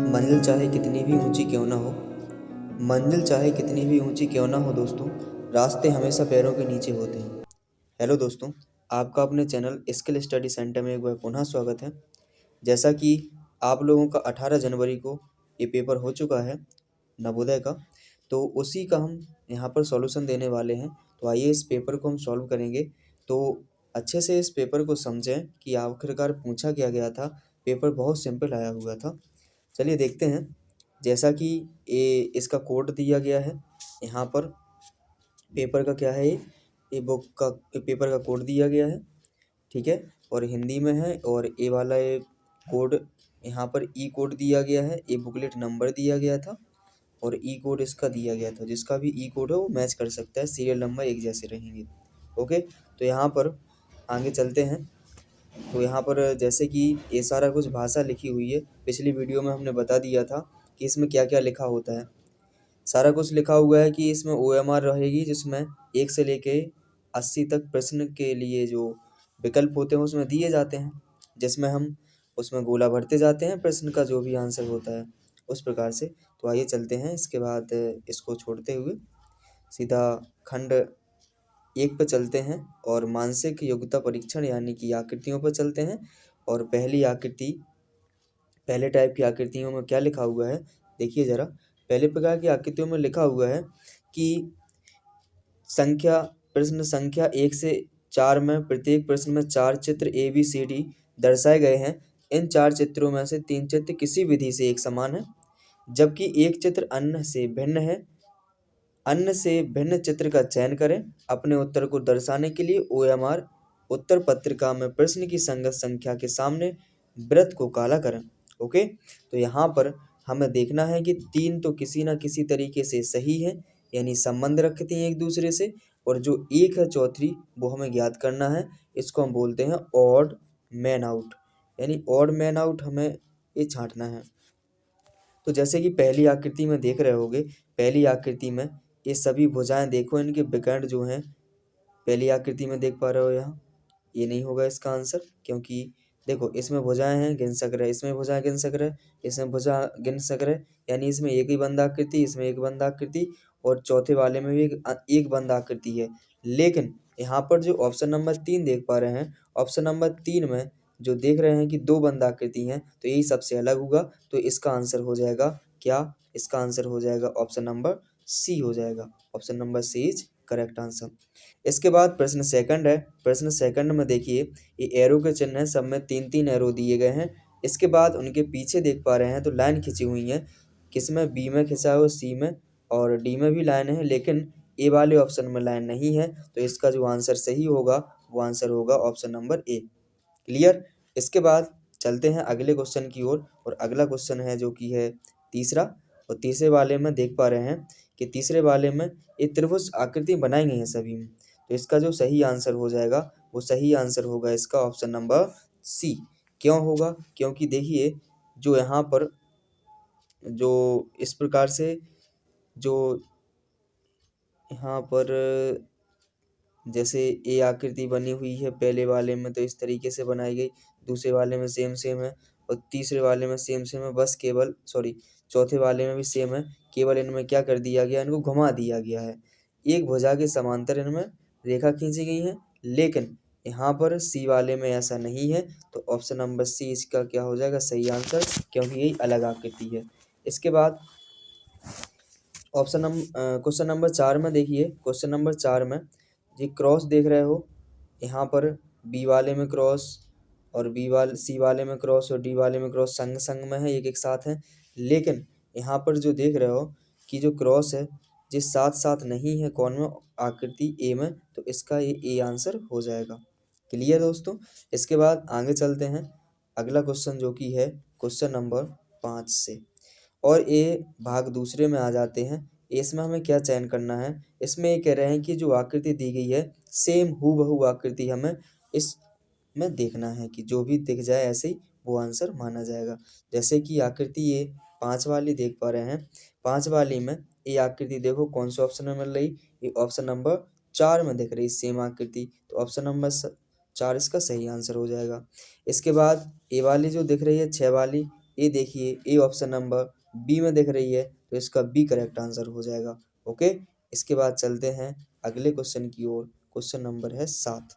मंजिल चाहे कितनी भी ऊंची क्यों ना हो, मंजिल चाहे कितनी भी ऊंची क्यों ना हो दोस्तों, रास्ते हमेशा पैरों के नीचे होते हैं। हेलो दोस्तों, आपका अपने चैनल स्किल स्टडी सेंटर में एक बार पुनः स्वागत है। जैसा कि आप लोगों का 18 जनवरी को ये पेपर हो चुका है नवोदय का, तो उसी का हम यहाँ पर सॉल्यूशन देने वाले हैं। तो आइए इस पेपर को हम सॉल्व करेंगे। तो अच्छे से इस पेपर को समझें कि आखिरकार पूछा क्या गया था। पेपर बहुत सिंपल आया हुआ था। चलिए देखते हैं। जैसा कि ये इसका कोड दिया गया है यहाँ पर, पेपर का क्या है, ये बुक का पेपर का कोड दिया गया है, ठीक है, और हिंदी में है। और ये वाला ये कोड यहाँ पर ई कोड दिया गया है, ये बुकलेट नंबर दिया गया था और ई कोड इसका दिया गया था। जिसका भी ई कोड है वो मैच कर सकता है, सीरियल नंबर एक जैसे रहेंगे। ओके, तो यहाँ पर आगे चलते हैं। तो यहाँ पर जैसे कि ये सारा कुछ भाषा लिखी हुई है, पिछली वीडियो में हमने बता दिया था कि इसमें क्या क्या लिखा होता है। सारा कुछ लिखा हुआ है कि इसमें OMR रहेगी, जिसमें 1 से लेके 80 तक प्रश्न के लिए जो विकल्प होते हैं उसमें दिए जाते हैं, जिसमें हम उसमें गोला भरते जाते हैं, प्रश्न का जो भी आंसर होता है उस प्रकार से। तो आइए चलते हैं। इसके बाद इसको छोड़ते हुए सीधा खंड 1 पे चलते हैं और मानसिक योग्यता परीक्षण यानी कि आकृतियों पर चलते हैं। और पहली आकृति, पहले टाइप की आकृतियों में क्या लिखा हुआ है देखिए ज़रा। पहले प्रकार की आकृतियों में लिखा हुआ है कि प्रश्न संख्या 1 से 4 में प्रत्येक प्रश्न में 4 चित्र ABCD दर्शाए गए हैं। इन 4 चित्रों में से 3 चित्र किसी विधि से एक समान है, जबकि एक चित्र अन्य से भिन्न है। अन्य से भिन्न चित्र का चयन करें। अपने उत्तर को दर्शाने के लिए OMR उत्तर पत्रिका में प्रश्न की संगत संख्या के सामने वृत्त को काला करें। ओके, तो यहाँ पर हमें देखना है कि 3 तो किसी ना किसी तरीके से सही है, यानी संबंध रखते हैं एक दूसरे से। और जो एक है चौथी, वो हमें ज्ञात करना है। इसको हम बोलते हैं ऑड मैन आउट, यानी ऑड मैन आउट हमें ये छांटना है। तो जैसे कि पहली आकृति में देख रहे होगे, पहली आकृति में ये सभी भुजाएं देखो, इनके विकर्ण जो हैं पहली आकृति में देख पा रहे हो यहाँ, ये नहीं होगा इसका आंसर, क्योंकि देखो इसमें भुजाएं हैं गिन सक रहे, इसमें भुजाएं गिन सक रहे, इसमें भुजा गिन सक रहे, यानी इसमें एक ही बंद आकृति, इसमें एक बंद आकृति और चौथे वाले में भी एक बंद आकृति है। लेकिन यहाँ पर जो ऑप्शन नंबर 3 देख पा रहे हैं, ऑप्शन नंबर 3 में जो देख रहे हैं कि 2 बंद आकृति हैं, तो यही सबसे अलग होगा। तो इसका आंसर हो जाएगा क्या, इसका आंसर हो जाएगा ऑप्शन नंबर सी हो जाएगा। Option number C is correct answer. इसके बाद प्रश्न सेकंड है। प्रश्न सेकंड में देखिए, ये एरो के चिन्ह है, सब में 3-3 एरो दिए गए हैं। इसके बाद उनके पीछे देख पा रहे हैं तो लाइन खिंची हुई है, किसमें बी में खिंचा है, सी में और डी में भी लाइन है, लेकिन ए वाले ऑप्शन में लाइन नहीं है। तो इसका जो आंसर सही होगा वो आंसर होगा ऑप्शन नंबर ए। क्लियर। इसके बाद चलते हैं अगले क्वेश्चन की ओर, और अगला क्वेश्चन है जो कि है तीसरा। और तीसरे वाले में देख पा रहे हैं कि तीसरे वाले में ये त्रिभुज आकृति बनाई गई हैं सभी में। तो इसका जो सही आंसर हो जाएगा वो सही आंसर होगा इसका ऑप्शन नंबर सी। क्यों होगा, क्योंकि देखिए जो यहाँ पर जो इस प्रकार से जो यहाँ पर जैसे ए आकृति बनी हुई है पहले वाले में, तो इस तरीके से बनाई गई, दूसरे वाले में सेम सेम है और तीसरे वाले में सेम सेम है, बस केवल चौथे वाले में भी सेम है, केवल इनमें क्या कर दिया गया, इनको घुमा दिया गया है। एक भुजा के समांतर इनमें रेखा खींची गई है, लेकिन यहाँ पर सी वाले में ऐसा नहीं है। तो ऑप्शन नंबर सी इसका क्या हो जाएगा सही आंसर, क्योंकि यही अलग आकृति है। इसके बाद क्वेश्चन नंबर 4 में देखिए, क्वेश्चन नंबर 4 में ये क्रॉस देख रहे हो, यहाँ पर बी वाले में क्रॉस और सी वाले में क्रॉस और डी वाले में क्रॉस संग संग में है, एक एक साथ है। लेकिन यहाँ पर जो देख रहे हो कि जो क्रॉस है जिस साथ साथ नहीं है कौन में, आकृति ए में, तो इसका ये ए आंसर हो जाएगा। क्लियर दोस्तों। इसके बाद आगे चलते हैं अगला क्वेश्चन जो कि है क्वेश्चन नंबर 5 से, और ये भाग दूसरे में आ जाते हैं। इसमें हमें क्या चयन करना है, इसमें ये कह रहे हैं कि जो आकृति दी गई है सेम हूबहू आकृति हमें इसमें देखना है, कि जो भी दिख जाए ऐसे ही वो आंसर माना जाएगा। जैसे कि आकृति ये 5 वाली देख पा रहे हैं, 5 वाली में ये आकृति देखो कौन से ऑप्शन में मिल रही, ये ऑप्शन नंबर 4 में दिख रही सेम आकृति, तो ऑप्शन नंबर 4 इसका सही आंसर हो जाएगा। इसके बाद ए वाली जो दिख रही है 6 वाली, ए देखिए, ए ऑप्शन नंबर बी में दिख रही है, तो इसका बी करेक्ट आंसर हो जाएगा। ओके, इसके बाद चलते हैं अगले क्वेश्चन की ओर। क्वेश्चन नंबर है 7।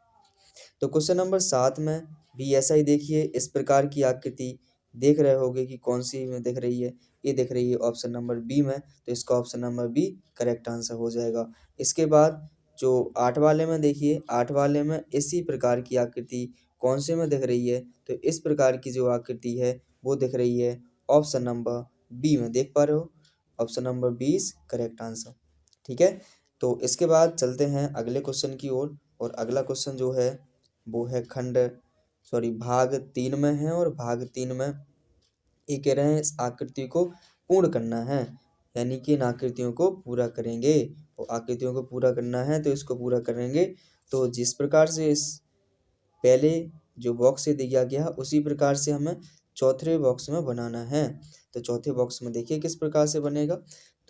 तो क्वेश्चन नंबर 7 में भी ऐसा ही देखिए, इस प्रकार की आकृति देख रहे होगे कि कौन सी में दिख रही है। ये दिख रही है ऑप्शन नंबर बी में, तो इसका option number B correct answer हो जाएगा। इसके बाद जो 8 वाले में देखिए, 8 वाले में इसी प्रकार की आकृति कौन से में दिख रही है, तो इस प्रकार की जो आकृति है वो दिख रही है ऑप्शन नंबर बी में। देख पा रहे हो, option number B is correct answer. ठीक है, तो इसके बाद चलते हैं अगले क्वेश्चन की ओर। और अगला क्वेश्चन जो है वो है भाग 3 में है। और भाग 3 में ये कह रहे हैं इस आकृति को पूर्ण करना है, यानी कि इन आकृतियों को पूरा करेंगे। और आकृतियों को पूरा करना है तो इसको पूरा करेंगे। तो जिस प्रकार से इस पहले जो बॉक्स से दिया गया है उसी प्रकार से हमें चौथे बॉक्स में बनाना है। तो चौथे बॉक्स में देखिए किस प्रकार से बनेगा।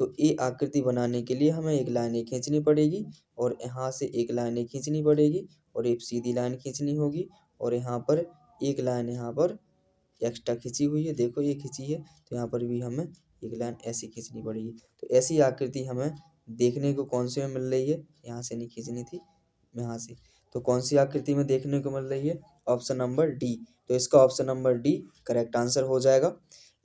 तो ये आकृति बनाने के लिए हमें एक लाइन खींचनी पड़ेगी, और यहाँ से एक लाइन खींचनी पड़ेगी, और एक सीधी लाइन खींचनी होगी, और यहाँ पर एक लाइन यहाँ पर एक्स्ट्रा खींची हुई है, देखो ये खींची है, तो यहाँ पर भी हमें एक लाइन ऐसी खींचनी पड़ेगी। तो ऐसी आकृति हमें देखने को कौन से में मिल रही है, यहाँ से नहीं खींचनी थी, यहाँ से। तो कौन सी आकृति में देखने को मिल रही है, ऑप्शन नंबर डी। तो इसका option number D correct answer हो जाएगा।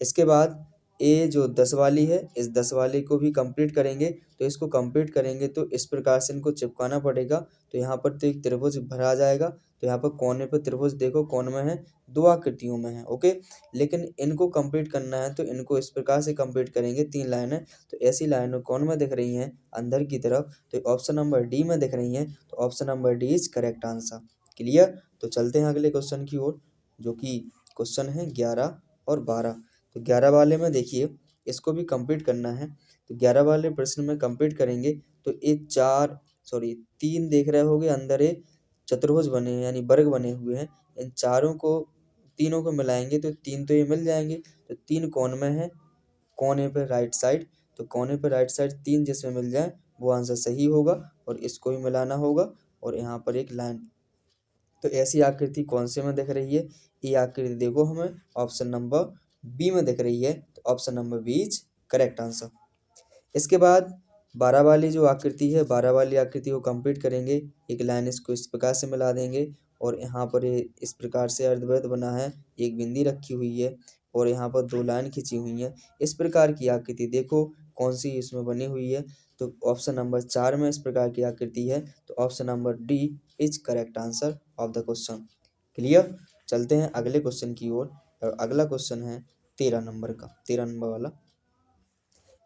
इसके बाद ए जो 10 वाली है, इस 10 वाली को भी कंप्लीट करेंगे। तो इसको कंप्लीट करेंगे तो इस प्रकार से इनको चिपकाना पड़ेगा। तो यहाँ पर तो एक त्रिभुज भरा जाएगा। तो यहाँ पर कोने पर त्रिभुज देखो कौन में है, 2 आकृतियों में है। ओके, लेकिन इनको कंप्लीट करना है तो इनको इस प्रकार से कंप्लीट करेंगे, 3 लाइनें। तो ऐसी लाइनें कौन में दिख रही हैं, अंदर की तरफ, तो ऑप्शन नंबर डी में दिख रही हैं। तो option number D is correct answer. Clear. तो चलते हैं अगले क्वेश्चन की ओर, जो कि क्वेश्चन है 11 और 12। तो 11 वाले में देखिए, इसको भी कंप्लीट करना है। तो 11 वाले प्रश्न में कंप्लीट करेंगे तो ये 3 देख रहे होगे, अंदर ये चतुर्भुज बने हैं, यानी वर्ग बने हुए हैं। इन तीनों को मिलाएंगे तो 3 तो ये मिल जाएंगे। तो 3 कौन में है, कोने पे राइट साइड। तो कोने पे राइट साइड 3 जिसमें मिल जाए वो आंसर सही होगा, और इसको भी मिलाना होगा, और यहाँ पर एक लाइन। तो ऐसी आकृति कौन से में दिख रही है, ये आकृति देखो हमें ऑप्शन नंबर बी में दिख रही है। तो option number B is correct answer. इसके बाद 12 वाली जो आकृति है, 12 वाली आकृति को कंप्लीट करेंगे। एक लाइन इसको इस प्रकार से मिला देंगे, और यहाँ पर ये इस प्रकार से अर्धवृत्त बना है, एक बिंदी रखी हुई है, और यहाँ पर 2 लाइन खींची हुई हैं। इस प्रकार की आकृति देखो कौन सी इसमें बनी हुई है। तो ऑप्शन नंबर 4 में इस प्रकार की आकृति है। तो option number D is correct answer of the question. Clear. चलते हैं अगले क्वेश्चन की ओर। और अगला क्वेश्चन है 13 नंबर का, 13 नंबर वाला।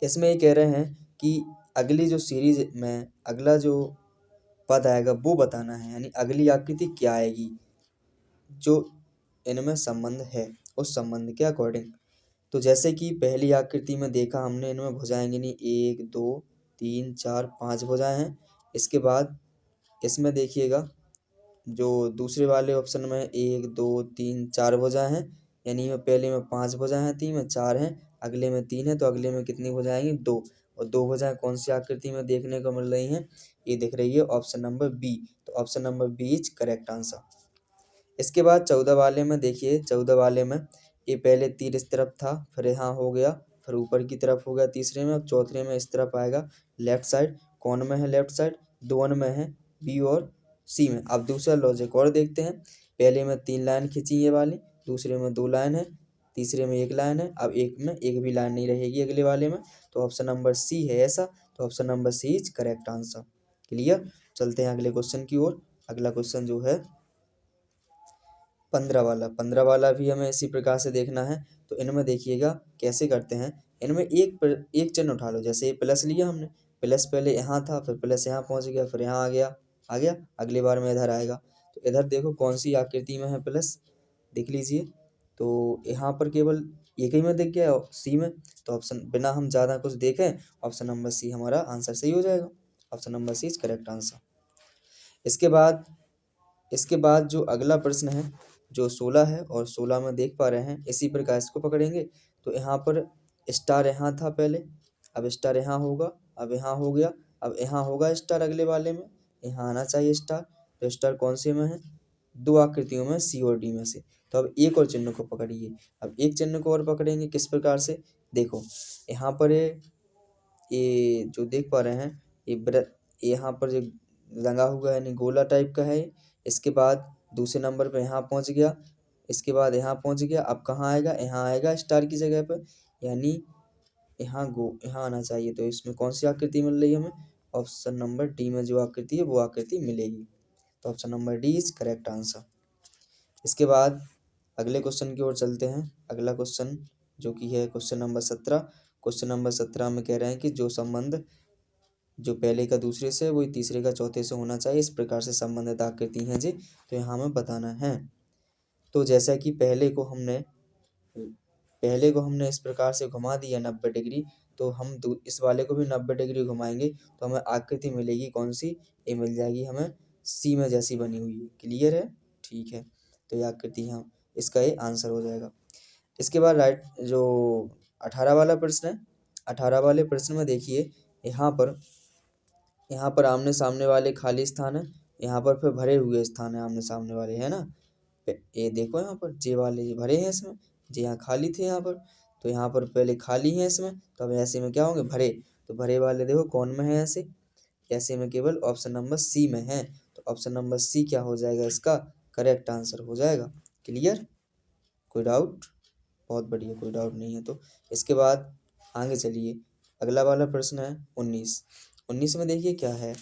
इसमें ये कह रहे हैं कि अगली जो सीरीज में अगला जो पद आएगा वो बताना है, यानी अगली आकृति क्या आएगी, जो इनमें संबंध है उस संबंध के अकॉर्डिंग। तो जैसे कि पहली आकृति में देखा हमने, इनमें भुजाएं गिनी 1 2 3 4 5 भुजाएं हैं। इसके बाद इसमें देखिएगा जो दूसरे वाले ऑप्शन में 1 2 3 4 भुजाएं हैं, यानी में पहले में 5 भुजाएं हैं, तीन में 4 हैं, अगले में 3 है, तो अगले में कितनी भुजाएं आएंगी, 2। और 2 भुजाएं कौन सी आकृति में देखने को मिल रही हैं, ये दिख रही है ऑप्शन नंबर बी। तो option number B is correct answer. इसके बाद 14 वाले में देखिए, 14 वाले में ये पहले तीर इस तरफ था, फिर यहाँ हो गया, फिर ऊपर की तरफ हो गया तीसरे में, अब चौथे में इस तरफ आएगा लेफ्ट साइड। कौन में है लेफ्ट साइड, 2 में है, बी और सी में। अब दूसरा लॉजिक और देखते हैं। पहले में 3 लाइन खींची ये वाली, दूसरे में 2 लाइन है, तीसरे में 1 लाइन है, अब एक में एक भी लाइन नहीं रहेगी अगले वाले में। तो ऑप्शन नंबर सी है ऐसा। तो option number C is correct answer. Clear. चलते हैं अगले क्वेश्चन की ओर। अगला क्वेश्चन जो है 15 वाला, 15 वाला भी हमें इसी प्रकार से देखना है। तो इनमें देखिएगा कैसे करते हैं। इनमें एक चिन्ह उठा लो, जैसे ये प्लस लिया हमने, प्लस पहले यहाँ था, फिर प्लस यहाँ पहुँच गया, फिर यहाँ आ गया, अगली बार में इधर आएगा। तो इधर देखो कौन सी आकृति में है प्लस, देख लीजिए। तो यहाँ पर केवल एक ही में दिख गया, सी में। तो ऑप्शन बिना हम ज़्यादा कुछ देखें, ऑप्शन नंबर सी हमारा आंसर सही हो जाएगा। Option number C is correct answer. इसके बाद जो अगला प्रश्न है जो 16 है, और 16 में देख पा रहे हैं, इसी प्रकार इसको पकड़ेंगे। तो यहाँ पर स्टार यहाँ था पहले, अब स्टार यहाँ होगा, अब यहाँ हो गया, अब यहाँ होगा स्टार अगले वाले में, यहाँ आना चाहिए स्टार। तो स्टार कौन से में है, 2 आकृतियों में, सी और डी में से। तो अब एक और चिन्ह को पकड़िए। अब एक चिन्ह को और पकड़ेंगे, किस प्रकार से, देखो यहाँ पर ये जो देख पा रहे हैं, यहाँ पर जो रंगा हुआ है यानी गोला टाइप का है। इसके बाद दूसरे नंबर पे यहाँ पहुँच गया, इसके बाद यहाँ पहुँच गया। अब कहाँ आएगा, यहाँ आएगा स्टार की जगह पर, यानी यहाँ आना चाहिए। तो इसमें कौन सी आकृति मिल रही है हमें, ऑप्शन नंबर डी में जो आकृति है वो आकृति मिलेगी। तो option number D is correct answer. इसके बाद अगले क्वेश्चन की ओर चलते हैं। अगला क्वेश्चन जो कि है क्वेश्चन नंबर 17। क्वेश्चन नंबर 17 में कह रहे हैं कि जो संबंध जो पहले का दूसरे से वही तीसरे का चौथे से होना चाहिए, इस प्रकार से संबंधित आकृति हैं जी। तो यहाँ हमें बताना है। तो जैसा कि पहले को हमने इस प्रकार से घुमा दिया 90 डिग्री, तो हम इस वाले को भी 90 डिग्री घुमाएंगे तो हमें आकृति मिलेगी कौन सी, ये मिल जाएगी हमें सी में जैसी बनी हुई है। क्लियर है, ठीक है। तो ये आकृति हम इसका ये आंसर हो जाएगा। इसके बाद राइट जो 18 वाला प्रश्न है, 18 वाले प्रश्न में देखिए यहाँ पर आमने सामने वाले खाली स्थान है, यहाँ पर फिर भरे हुए स्थान है आमने सामने वाले, है ना। ये देखो यहाँ पर जे वाले ये भरे हैं इसमें, जे यहाँ खाली थे यहाँ पर, तो यहाँ पर पहले खाली है इसमें, तो अब ऐसे में क्या होंगे, भरे। तो भरे वाले देखो कौन में है, ऐसे में केवल ऑप्शन नंबर सी में है। तो ऑप्शन नंबर सी क्या हो जाएगा, इसका करेक्ट आंसर हो जाएगा। क्लियर, कोई डाउट, बहुत बढ़िया, कोई डाउट नहीं है। तो इसके बाद आगे चलिए, अगला वाला प्रश्न है 19 में देखिए क्या है।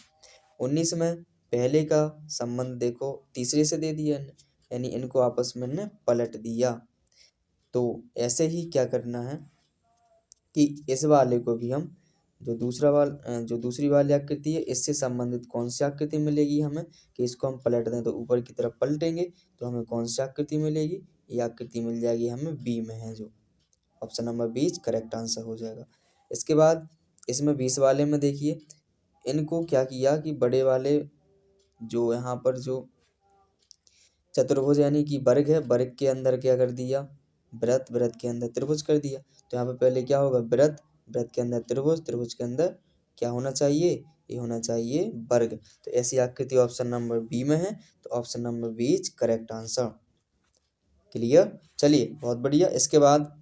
19 में पहले का संबंध देखो तीसरे से दे दिया, यानी इनको आपस में ने पलट दिया। तो ऐसे ही क्या करना है कि इस वाले को भी हम जो दूसरी वाली आकृति है इससे संबंधित कौन सी आकृति मिलेगी हमें, कि इसको हम पलट दें तो ऊपर की तरफ पलटेंगे तो हमें कौन सी आकृति मिलेगी, ये आकृति मिल जाएगी हमें बी में है, जो option number B correct answer हो जाएगा। इसके बाद इसमें 20 वाले में देखिए, इनको क्या किया कि बड़े वाले जो यहाँ पर जो चतुर्भुज यानी कि वर्ग है, वर्ग के अंदर क्या कर दिया, वृत्त के अंदर त्रिभुज कर दिया। तो यहाँ पे पहले क्या होगा, वृत्त के अंदर त्रिभुज, त्रिभुज के अंदर क्या होना चाहिए, ये होना चाहिए वर्ग। तो ऐसी आकृति ऑप्शन नंबर बी में है, तो option number B is correct answer. Clear, चलिए बहुत बढ़िया। इसके बाद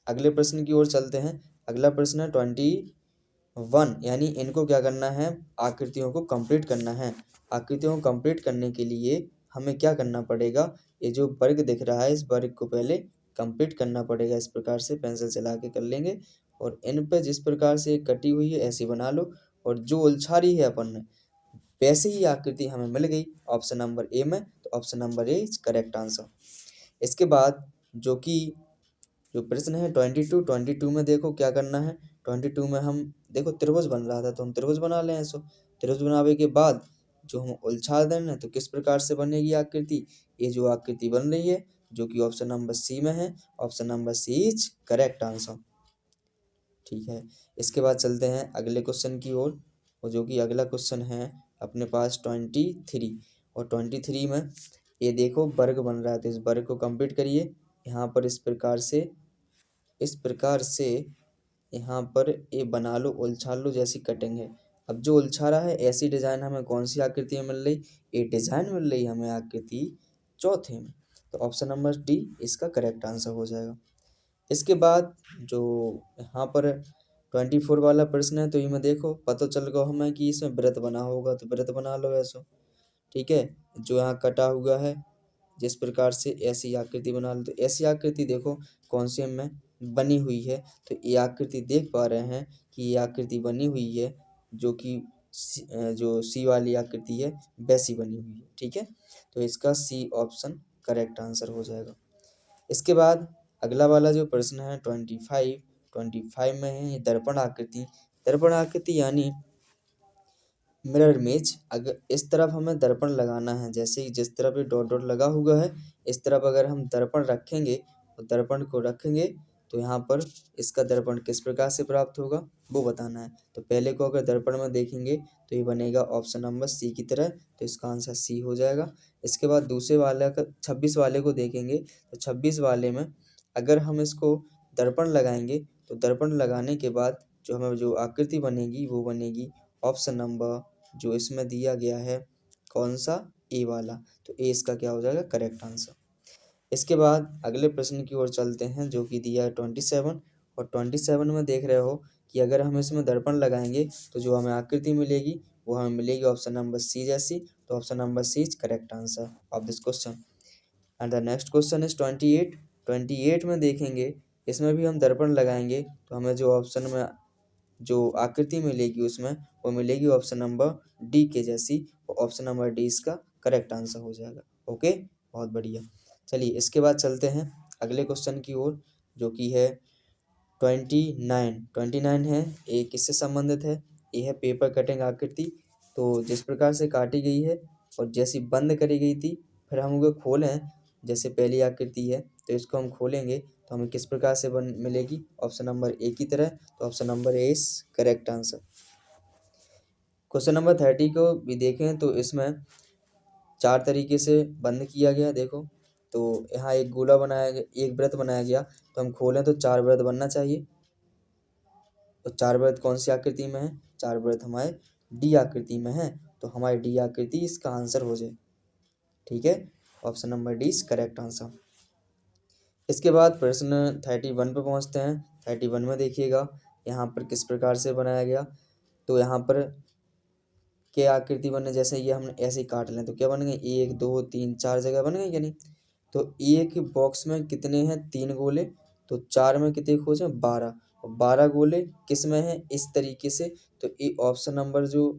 अगले प्रश्न की ओर चलते हैं। अगला प्रश्न है 21, यानी इनको क्या करना है, आकृतियों को कंप्लीट करना है। आकृतियों को कंप्लीट करने के लिए हमें क्या करना पड़ेगा, ये जो वर्ग दिख रहा है इस वर्ग को पहले कंप्लीट करना पड़ेगा। इस प्रकार से पेंसिल चला के कर लेंगे, और इन पे जिस प्रकार से कटी हुई है ऐसी बना लो, और जो उलझारी है अपन ने वैसे ही आकृति हमें मिल गई ऑप्शन नंबर ए में। तो option number A is correct answer. इसके बाद जो प्रश्न है 22 में देखो क्या करना है। 22 में हम देखो त्रिभुज बन रहा था तो हम त्रिभुज बना लें। ऐसो त्रिभुज बनाने के बाद जो हम उलझा देना, तो किस प्रकार से बनेगी आकृति, ये जो आकृति बन रही है जो कि ऑप्शन नंबर सी में है, option number C is correct answer. ठीक है, इसके बाद चलते हैं अगले क्वेश्चन की ओर, और जो कि अगला क्वेश्चन है अपने पास 23, और 23 में ये देखो वर्ग बन रहा है, तो इस वर्ग को कंप्लीट करिए। यहाँ पर इस प्रकार से यहाँ पर ये बना लो, उलझा लो जैसी कटिंग है। अब जो उलझा रहा है ऐसी डिजाइन हमें कौन सी आकृति में मिल रही, ये डिजाइन मिल रही हमें आकृति चौथे में। तो ऑप्शन नंबर डी इसका करेक्ट आंसर हो जाएगा। इसके बाद जो यहाँ पर 24 वाला प्रश्न है, तो ये में देखो पता चल गया हमें कि इसमें वृत्त बना होगा, तो वृत्त बना लो ऐसो। ठीक है, जो यहाँ कटा हुआ है जिस प्रकार से ऐसी आकृति बना लो। तो ऐसी आकृति देखो कौन से में बनी हुई है, तो ये आकृति देख पा रहे हैं कि ये आकृति बनी हुई है जो कि जो सी वाली आकृति है वैसी बनी हुई है। ठीक है, तो इसका सी ऑप्शन करेक्ट आंसर हो जाएगा। इसके बाद अगला वाला जो प्रश्न है 25 में है दर्पण आकृति यानी मिरर इमेज। अगर इस तरफ हमें दर्पण लगाना है, जैसे ही जिस तरफ ये डॉट डॉट लगा हुआ है इस तरफ अगर हम दर्पण रखेंगे, तो दर्पण को रखेंगे तो यहाँ पर इसका दर्पण किस प्रकार से प्राप्त होगा वो बताना है। तो पहले को अगर दर्पण में देखेंगे तो ये बनेगा ऑप्शन नंबर सी की तरह, तो इसका आंसर सी हो जाएगा। इसके बाद दूसरे वाले का 26 वाले को देखेंगे, तो 26 वाले में अगर हम इसको दर्पण लगाएंगे तो दर्पण लगाने के बाद जो हमें जो आकृति बनेगी वो बनेगी ऑप्शन नंबर जो इसमें दिया गया है कौन सा, ए वाला। तो ए इसका क्या हो जाएगा करेक्ट आंसर। इसके बाद अगले प्रश्न की ओर चलते हैं, जो कि दिया है 27। और 27 में देख रहे हो कि अगर हम इसमें दर्पण लगाएंगे तो जो हमें आकृति मिलेगी वो हमें मिलेगी ऑप्शन नंबर सी जैसी। तो option number C is correct answer of this question. And the next question is 28। 28 में देखेंगे, इसमें भी हम दर्पण लगाएंगे तो हमें जो ऑप्शन में जो आकृति मिलेगी उसमें वो मिलेगी ऑप्शन नंबर डी के जैसी। ऑप्शन नंबर डी इसका करेक्ट आंसर हो जाएगा। ओके, बहुत बढ़िया। चलिए इसके बाद चलते हैं अगले क्वेश्चन की ओर, जो कि है 29 है। ये किससे संबंधित है? ये है पेपर कटिंग आकृति। तो जिस प्रकार से काटी गई है और जैसी बंद करी गई थी, फिर हम उसे खोलें, जैसे पहली आकृति है तो इसको हम खोलेंगे तो हमें किस प्रकार से बन मिलेगी? ऑप्शन नंबर ए की तरह। तो option number A is correct answer. Question number 30 को भी देखें तो इसमें 4 तरीके से बंद किया गया। देखो, तो यहाँ एक गोला बनाया गया, एक वृत्त बनाया गया, तो हम खोलें तो 4 वृत्त बनना चाहिए। तो 4 वृत्त कौन सी आकृति में है? 4 वृत्त हमारे डी आकृति में है। तो हमारी डी आकृति इसका आंसर हो जाए। ठीक है, option number D is correct answer. इसके बाद प्रश्न 31 पे पहुंचते हैं। 31 में देखिएगा यहाँ पर किस प्रकार से बनाया गया। तो यहाँ पर क्या आकृति बने, जैसे ये हम ऐसे ही काट लें तो क्या बन गए? 1 2 3 4 जगह बन गए क्या नहीं? तो एक बॉक्स में कितने हैं? 3 गोले। तो 4 में कितने खोजे? 12। और 12 गोले किस में है? इस तरीके से। तो ये ऑप्शन नंबर जो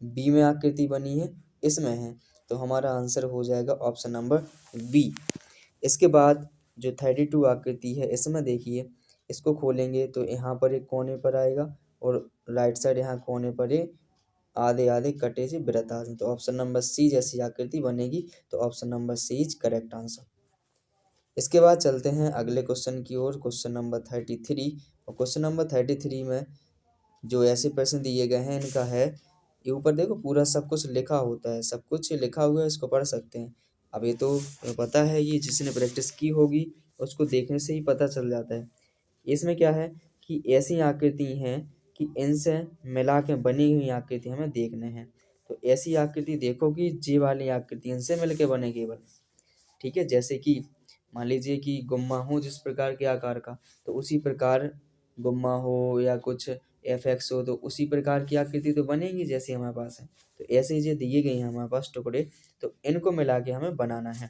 बी में आकृति बनी है इसमें है। तो हमारा आंसर हो जाएगा ऑप्शन नंबर बी। इसके बाद जो 32 आकृति है इसमें देखिए, इसको खोलेंगे तो यहाँ पर एक कोने पर आएगा और राइट साइड यहाँ कोने पर ये आधे आधे कटे से वृत्त आ जाए। तो ऑप्शन नंबर सी जैसी आकृति बनेगी। तो option number C is correct answer. इसके बाद चलते हैं अगले क्वेश्चन की ओर, क्वेश्चन नंबर 33। और क्वेश्चन नंबर 33 में जो ऐसे प्रश्न दिए गए हैं इनका है, ये ऊपर देखो पूरा सब कुछ लिखा होता है, सब कुछ लिखा हुआ है, इसको पढ़ सकते हैं। अब ये तो पता है, ये जिसने प्रैक्टिस की होगी उसको देखने से ही पता चल जाता है। इसमें क्या है कि ऐसी आकृति हैं कि इनसे मिला के बनी हुई आकृति हमें देखने हैं। तो ऐसी आकृति देखो कि जी वाली आकृति इनसे मिल के बने केवल। ठीक है, जैसे कि मान लीजिए कि गुम्मा हो जिस प्रकार के आकार का, तो उसी प्रकार गुम्मा हो या कुछ एफएक्स हो, तो उसी प्रकार की आकृति तो बनेगी जैसे हमारे पास है। तो ऐसे जो दिए गए हैं हमारे पास टुकड़े, तो इनको मिला के हमें बनाना है।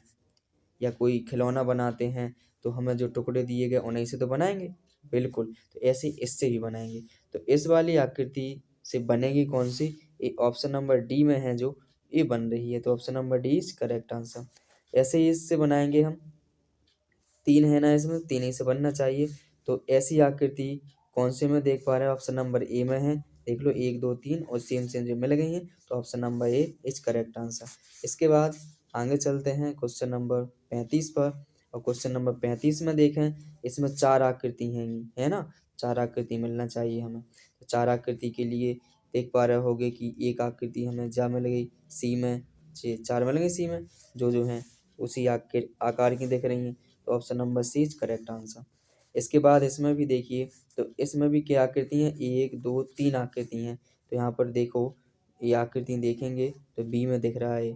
या कोई खिलौना बनाते हैं तो हमें जो टुकड़े दिए गए उन्हीं से तो बनाएंगे, बिल्कुल। तो ऐसे इससे भी बनाएंगे। तो इस वाली आकृति से बनेगी कौन सी? ये ऑप्शन नंबर डी में है जो ये बन रही है। तो option number D is correct answer. ऐसे ही इससे बनाएंगे हम। 3 है ना इसमें, 3 ही से बनना चाहिए। तो ऐसी आकृति कौन से में देख पा रहे हैं? ऑप्शन नंबर ए में है। देख लो 1 2 3 और सेम सेम जो मिल गई हैं। तो option number A is correct answer. इसके बाद आगे चलते हैं क्वेश्चन नंबर 35 पर। और क्वेश्चन नंबर 35 में देखें, इसमें 4 आकृति हैं, है ना? 4 आकृति मिलना चाहिए हमें। तो 4 आकृति के लिए देख पा रहे होगे कि एक आकृति हमें जा मिल गई सी में, 4 मिल गई सी में, जो हैं उसी आकार की दिख रही हैं। तो option number C is correct answer. इसके बाद इसमें भी देखिए, तो इसमें भी क्या आकृति हैं? 1 2 3 आकृति हैं। तो यहाँ पर देखो, ये आकृति देखेंगे तो बी में दिख रहा है।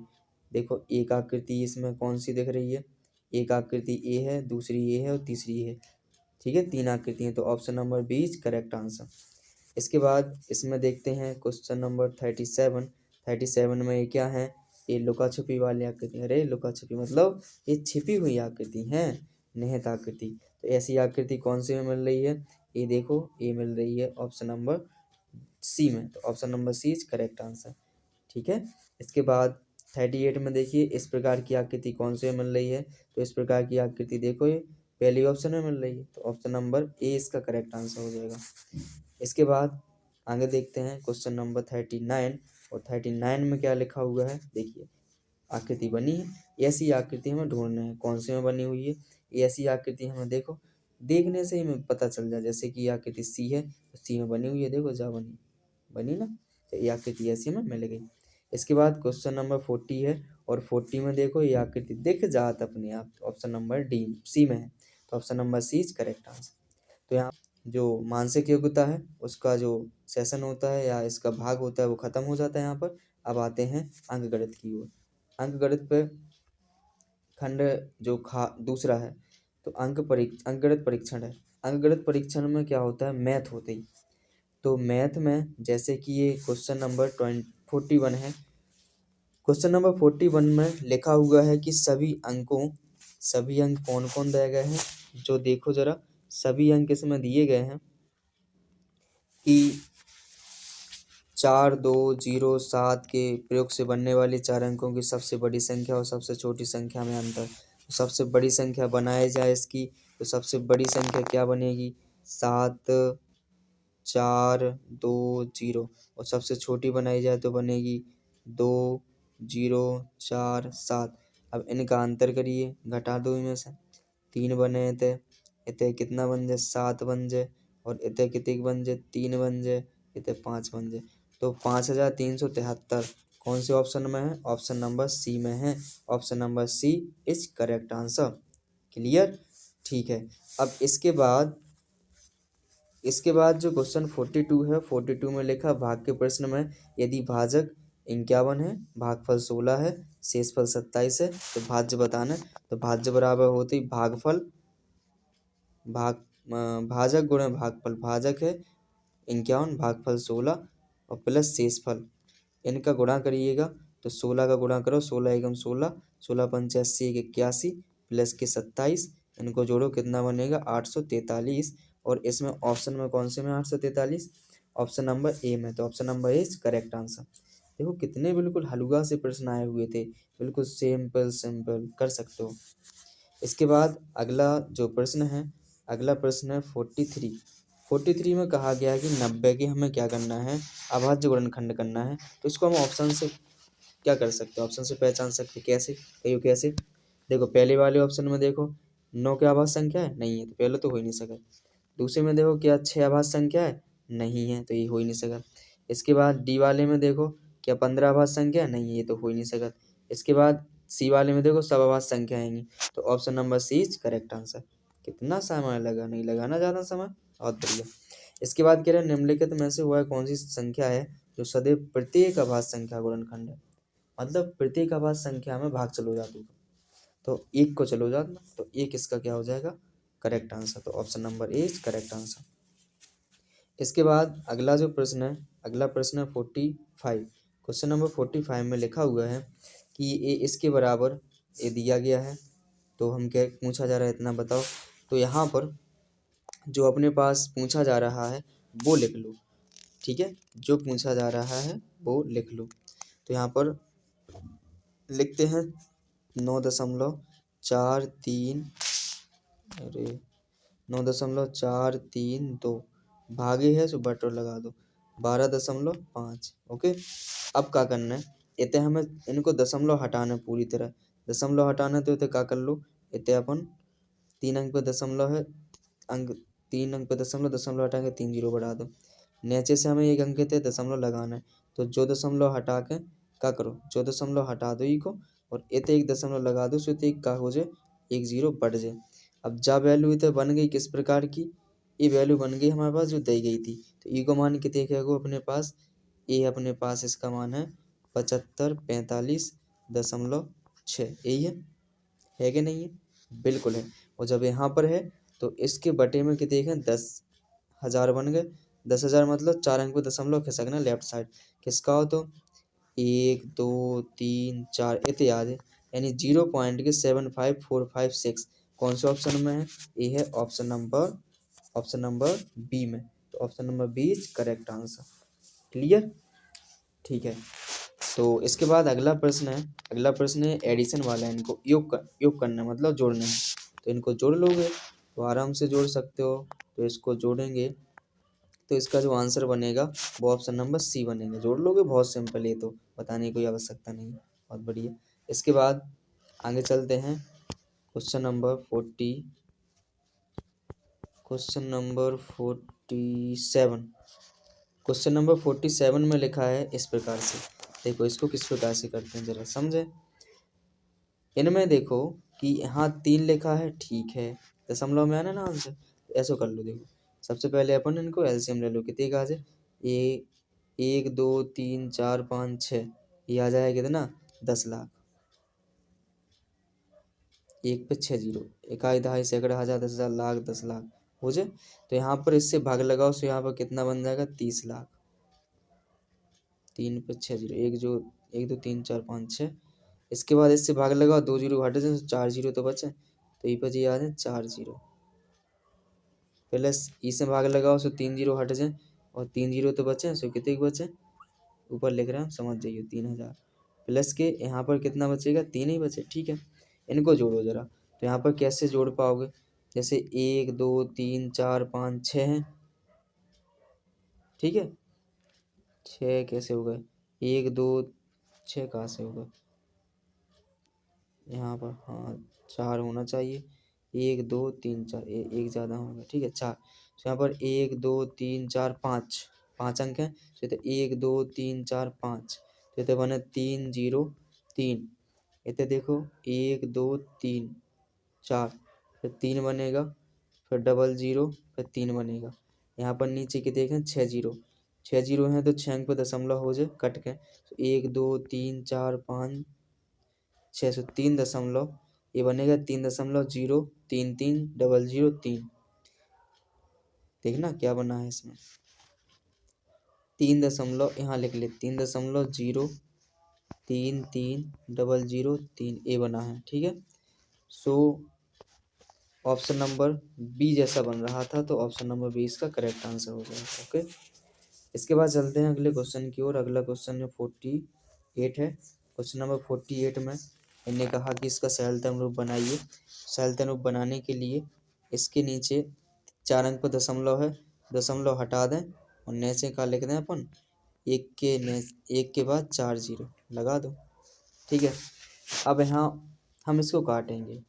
देखो एक आकृति इसमें कौन सी दिख रही है? एक आकृति ए है, दूसरी ए है और तीसरी ए है। ठीक है, 3 आकृति हैं। तो option number B is correct answer. इसके बाद इसमें देखते हैं क्वेश्चन नंबर 37। 37 में ये क्या है? ये लुका छुपी वाली आकृति। अरे लुका छुपी मतलब ये छिपी हुई आकृति है, निहित आकृति। तो ऐसी आकृति कौन सी में मिल रही है? ये देखो, ये मिल रही है ऑप्शन नंबर सी में। तो option number C is correct answer. ठीक है, इसके बाद 38 में देखिए, इस प्रकार की आकृति कौन से में मिल रही है? तो इस प्रकार की आकृति देखो, ये पहली ऑप्शन में मिल रही है। तो ऑप्शन नंबर ए इसका करेक्ट आंसर हो जाएगा। इसके बाद आगे देखते हैं क्वेश्चन नंबर 39। और 39 में क्या लिखा हुआ है? देखिए, आकृति बनी है, ऐसी आकृति हमें ढूंढना है कौन सी में बनी हुई है। ऐसी आकृति हमें देखो, देखने से ही हमें पता चल जाए। जैसे कि आकृति सी है तो सी में बनी हुई है, देखो जा बनी बनी ना। तो ये आकृति ऐसी में मिल गई। इसके बाद क्वेश्चन नंबर 40 है। और 40 में देखो, ये आकृति दिख जात अपने आप। तो ऑप्शन नंबर डी सी में है। तो option number C is correct answer. तो यहाँ जो मानसिक योग्यता है उसका जो सेशन होता है या इसका भाग होता है वो खत्म हो जाता है यहाँ पर। अब आते हैं अंक गणित की ओर। अंक गणित पे खंड जो दूसरा है तो अंकगणित परीक्षण है। अंकगणित परीक्षण में क्या होता है, मैथ होते ही। तो मैथ में जैसे कि ये क्वेश्चन नंबर 41 है। क्वेश्चन नंबर 41 में लिखा हुआ है कि सभी अंक कौन कौन दिए गए हैं। जो देखो जरा, सभी अंक इसमें दिए गए हैं कि 4, 2, 0, 7 के प्रयोग से बनने वाले 4 अंकों की सबसे बड़ी संख्या और सबसे छोटी संख्या में अंतर। तो सबसे बड़ी संख्या बनाई जाए इसकी, तो सबसे बड़ी संख्या क्या बनेगी, 7, 4, 2, 0। और सबसे छोटी बनाई जाए तो बनेगी 2, 0, 4, 7। अब इनका अंतर करिए, घटा दो इनमें से। 3 बने थे, इतने कितना बन जाए, 7 बन जाए। और इतने कितने बन जाए, 3 बन जाए। इतने 5 बन जाए। तो 5373 कौन से ऑप्शन में है, ऑप्शन नंबर सी में है। Option number C is correct answer. Clear, ठीक है। अब इसके बाद जो क्वेश्चन 42 है, 42 में लिखा भाग के प्रश्न में यदि भाजक 51 है, भागफल 16 है, शेषफल 27 है तो भाज्य बताना है। तो भाज्य बराबर होते ही भाजक गुणा भागफल। भाजक है 51, भागफल 16 और प्लस शेषफल, इनका गुणा करिएगा। तो 16 का गुणा करो, 16 एकम 16, 16 पंचे 80, 81 प्लस के 27, इनको जोड़ो कितना बनेगा, 843। और इसमें ऑप्शन में कौन से में 843, ऑप्शन नंबर ए में। तो option number A is correct answer. देखो कितने बिल्कुल हलवा से प्रश्न आए हुए थे, बिल्कुल सिंपल सिंपल कर सकते हो। इसके बाद अगला प्रश्न है 43 में कहा गया है कि 90 के हमें क्या करना है, अभाज्य गुणनखंड करना है। तो इसको हम ऑप्शन से क्या कर सकते हैं, ऑप्शन से पहचान सकते हैं। कैसे, कहियो कैसे। देखो पहले वाले ऑप्शन में देखो 9 क्या अभाज्य संख्या है, नहीं है, तो पहले तो हो ही नहीं सका। दूसरे में देखो क्या 6 अभाज्य संख्या है, नहीं है, तो ये हो ही नहीं सका। इसके बाद डी वाले में देखो क्या 15 अभाज्य संख्या है, नहीं है, ये तो हो ही नहीं सका। इसके बाद सी वाले में देखो सब अभाज्य संख्या आएंगी। तो option number C is correct answer. कितना समय लगा, नहीं लगाना ज़्यादा समय, बहुत बढ़िया। इसके बाद कह रहे हैं निम्नलिखित में से वह कौन सी संख्या है जो सदैव प्रत्येक अभाज्य संख्या गुणनखंड है। मतलब प्रत्येक अभाज्य संख्या में भाग चलो जाते हो, तो एक को चलो जाना, तो एक इसका क्या हो जाएगा, करेक्ट आंसर। तो option number A is correct answer. इसके बाद अगला प्रश्न है 45। क्वेश्चन नंबर 45 में लिखा हुआ है कि ये इसके बराबर ये दिया गया है। तो हम क्या पूछा जा रहा है, इतना बताओ। तो यहाँ पर जो अपने पास पूछा जा रहा है वो लिख लो, ठीक है। जो पूछा जा रहा है वो लिख लो। तो यहाँ पर लिखते हैं 9.43, अरे 9.432 भागे है, सो बटर लगा दो 12.5। ओके, अब क्या करना है, इतने हमें इनको दशमलव हटाना है पूरी तरह। दशमलव हटाना तो इतने क्या कर लो, इतने अपन 3 अंक पे दशमलव है, अंक 3 अंक पे दशमलव, दशमलव हटा के 3 जीरो बढ़ा दो। नीचे से हमें एक अंक थे दशमलव लगाना है। तो जो दशमलव हटा के क्या करो, जो दशमलव हटा दो ई को, और इतने एक दशमलव लगा दो, सो इतने क्या हो जाए, 1 जीरो बढ़ जाए। अब जा वैल्यू इतने बन गई किस प्रकार की, ये वैल्यू बन गई हमारे पास जो दी गई थी। तो ई को मान के देखेगा अपने पास, ये अपने पास इसका मान है 7545.6। यही है कि नहीं है, बिल्कुल है। और जब यहाँ पर है तो इसके बटे में कि देखें 10,000 बन गए। 10,000 मतलब 4 अंक पे दशमलव खिसकना लेफ्ट साइड, किसका हो तो 1, 2, 3, 4 इतने याद है, यानी 0.75456 कौन से ऑप्शन में है, ये है ऑप्शन नंबर बी में। तो option number B is correct answer. Clear, ठीक है। तो इसके बाद अगला प्रश्न है एडिशन वाला है। इनको योग करना है, मतलब जोड़ना है। तो इनको जोड़ लोगे तो आराम से जोड़ सकते हो। तो इसको जोड़ेंगे तो इसका जो आंसर बनेगा वो ऑप्शन नंबर सी बनेगा। जोड़ लोगे, बहुत सिंपल, ये तो बताने की कोई आवश्यकता नहीं है, बहुत बढ़िया। इसके बाद आगे चलते हैं क्वेश्चन नंबर 47। क्वेश्चन नंबर 47 में लिखा है इस प्रकार से। देखो इसको किस प्रकार से करते हैं जरा समझे। इनमें देखो कि यहाँ 3 लिखा है, ठीक है, दशमलव में आना ना आंसर, ऐसा कर लो। देखो सबसे पहले अपन इनको एलसीएम ले लो, कितने का आ जाए, ये 1, 2, 3, 4, 5, 6, ये आ जाएगा कितना, 10 लाख। एक पे 6 जीरो, इकाई दहाई सैकड़ा हज़ार 10,000 लाख 10 लाख हो जाए। तो यहाँ पर इससे भाग लगाओ, तो यहाँ पर कितना बन जाएगा 30 लाख। 3 पे 6 जीरो, एक जो 1 2 3 4 5 6। इसके बाद इससे भाग लगाओ, 2 जीरो हट जाए, 4 जीरो तो बचे, तो ये पर जी आ जाए 4 जीरो। प्लस ई से भाग लगाओ, सो 3 जीरो हट जाए, और 3 जीरो तो बचे, सो कितने के बचे, ऊपर लिख रहे हैं समझ जाइए 3,000। प्लस के यहाँ पर कितना बचेगा, 3 ही बचे। ठीक है, इनको जोड़ो जरा। तो यहाँ पर कैसे जोड़ पाओगे, जैसे 1 2 3 4 5 6 हैं, ठीक है। 6 कैसे हो गए, 1 2 6 कहाँ से हो गए, यहाँ पर हाँ 4 होना चाहिए, 1 2 3 4, एक ज़्यादा होगा, ठीक है 4। तो यहाँ पर 1 2 3 4 5, 5 अंक हैं, तो 1 2 3 4 5, तो बने 3 0 3। इतने देखो 1 2 3 4, फिर 3 बनेगा, फिर डबल जीरो, फिर 3 बनेगा। यहाँ पर नीचे के देखें 6 जीरो, 6 जीरो हैं तो 6 पे दशमलव हो जाए कट के, 1 2 3 4 5 6, सौ 3 दशमलव, ये बनेगा 3.033 डबल जीरो 3। देखना क्या बना है इसमें, 3 दशमलव यहाँ लिख ले, 3.033 डबल जीरो 3 ए बना है, ठीक है। सो ऑप्शन नंबर बी जैसा बन रहा था, तो ऑप्शन नंबर बी इसका करेक्ट आंसर हो जाएगा। ओके, इसके बाद चलते हैं अगले क्वेश्चन की ओर। अगला क्वेश्चन में 48 है। क्वेश्चन नंबर 48 में इन्होंने कहा कि इसका सरलतम रूप बनाइए। सरलतम रूप बनाने के लिए इसके नीचे 4 अंक पर दशमलव है, दशमलव हटा दें और नीचे का लिख दें अपन, एक के बाद 4 जीरो लगा दो, ठीक है। अब यहाँ हम इसको काटेंगे,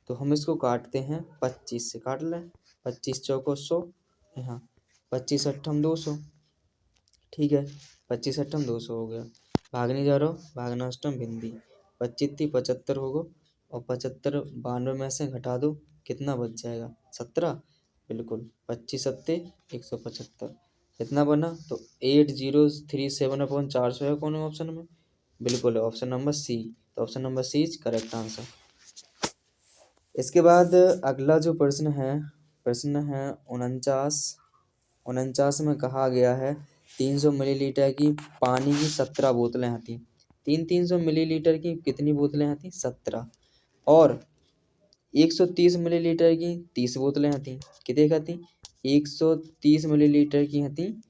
तो हम इसको काटते हैं 25 से, काट लें, 25 चौको 100, यहाँ 25 अट्ठम 200, ठीक है। 25 अट्ठम 200 हो गया, भागने जा रहा हो, भागना अष्टम भिंदी, 25 75 होगा, और 75 92 में से घटा दो, कितना बच जाएगा 17, बिल्कुल 25 सत्ते 175, कितना बना, तो 8037/400 है कौन ऑप्शन में, बिल्कुल है ऑप्शन नंबर सी। तो option number C is correct answer. इसके बाद अगला जो प्रश्न है 49 में कहा गया है 300 मिलीलीटर की पानी की 17 बोतलें आती, 300 मिलीलीटर की कितनी बोतलें आती, 17, और 130 मिलीलीटर की 30 बोतलें आती, कितने आती, 130 मिलीलीटर की आती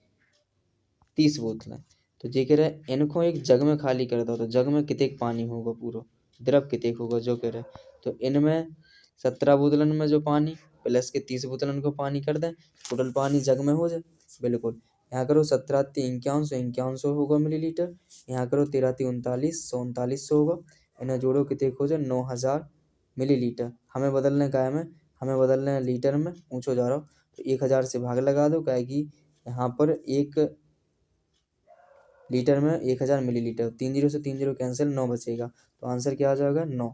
30 बोतलें। तो जे कह रहे हैं इनको एक जग में खाली कर दो, तो जग में कितने पानी होगा, पूरा द्रव कितने होगा जो कह रहे हैं, तो इनमें 17 बोतलन में जो पानी प्लस के 30 बोतलन को पानी कर दें, टोटल पानी जग में हो जाए, बिल्कुल। यहाँ करो 17 3 5100 होगा मिलीलीटर, यहाँ करो 13 3 39 होगा, इन्हें जोड़ो कितने हो जाए 9000 मिलीलीटर। हमें बदलने का है, हमें बदलने हैं लीटर में, ऊँचो जा रहा हो, तो 1000 से भाग लगा दो, क्या कि यहाँ पर 1 लीटर में 1000 मिलीलीटर, 3 जीरो से 3 जीरो कैंसिल, 9 बचेगा, तो आंसर क्या आ जाएगा 9।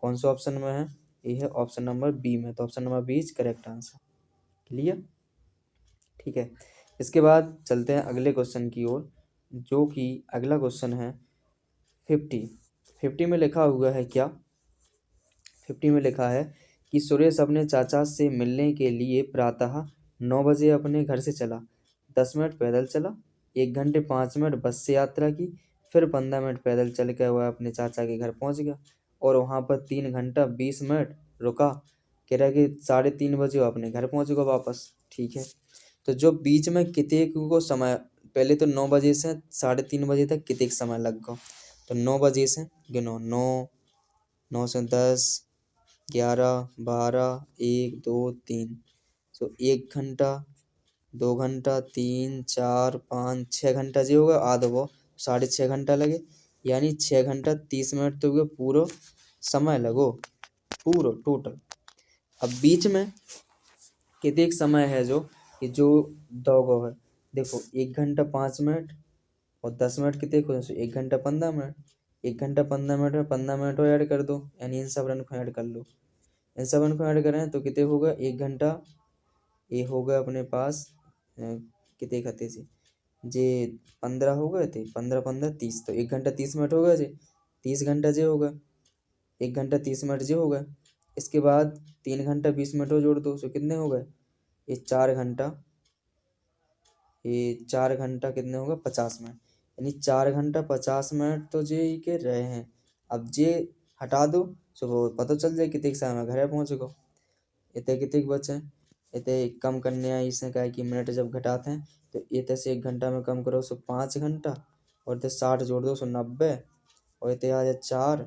कौन सा ऑप्शन में है, ये है ऑप्शन नंबर बी में, तो option number B is correct answer. Clear, ठीक है। इसके बाद चलते हैं अगले क्वेश्चन की ओर, जो कि अगला क्वेश्चन है 50 में लिखा हुआ है क्या, 50 में लिखा है कि सुरेश अपने चाचा से मिलने के लिए प्रातः 9 बजे अपने घर से चला, 10 मिनट पैदल चला, 1 घंटे 5 मिनट बस से यात्रा की, फिर 15 मिनट पैदल चल कर वह अपने चाचा के घर पहुंच गया, और वहां पर 3 घंटा 20 मिनट रुका। कह रहा है कि 3:30 बजे वो अपने घर पहुंच गया वापस, ठीक है। तो जो बीच में कितने को समय, पहले तो 9 बजे से 3:30 बजे तक कितने समय लग गया, तो 9 बजे से गिनो, 9 से 10 11 12 1 2 3, तो 1 घंटा 2 घंटा 3 4 5 6 घंटा जी होगा, आधा वो 6.5 घंटा लगे, यानी 6 घंटा 30 मिनट तो पूरा समय लगो, पूरा टोटल। अब बीच में कितने समय है जो कि जो दौगो है, देखो 1 घंटा 5 मिनट और 10 मिनट कितने को, 1 घंटा 15 मिनट, 1 घंटा 15 मिनट में 15 मिनट और ऐड कर दो, यानी इन सब रन को ऐड कर लो, इन सब रन को ऐड करें तो कितने होगा, 1 घंटा ये हो गया अपने पास कितने खाते से जे 15 हो गए थे, 15 15 30, तो 1 घंटा 30 मिनट हो गया जी, 30 घंटा जे होगा, 1 घंटा 30 मिनट जे होगा, इसके बाद 3 घंटा 20 मिनट और जोड़ दो, सो कितने हो गए? ये 4 घंटा, ये 4 घंटा कितने होगा? 50 मिनट। यानी 4 घंटा 50 मिनट तो जे के रहे हैं। अब जे हटा दो, सो पता चल जाए कितने समय में घर पहुँच गो। इतने कितने बचे? इतने कम करने आई, इसने कहा कि मिनट जब घटाते हैं तो इतने से 1 घंटा में कम करो, सो 5 घंटा, और इतने 60 जोड़ दो, सो 90, और इतने आ जाए 4,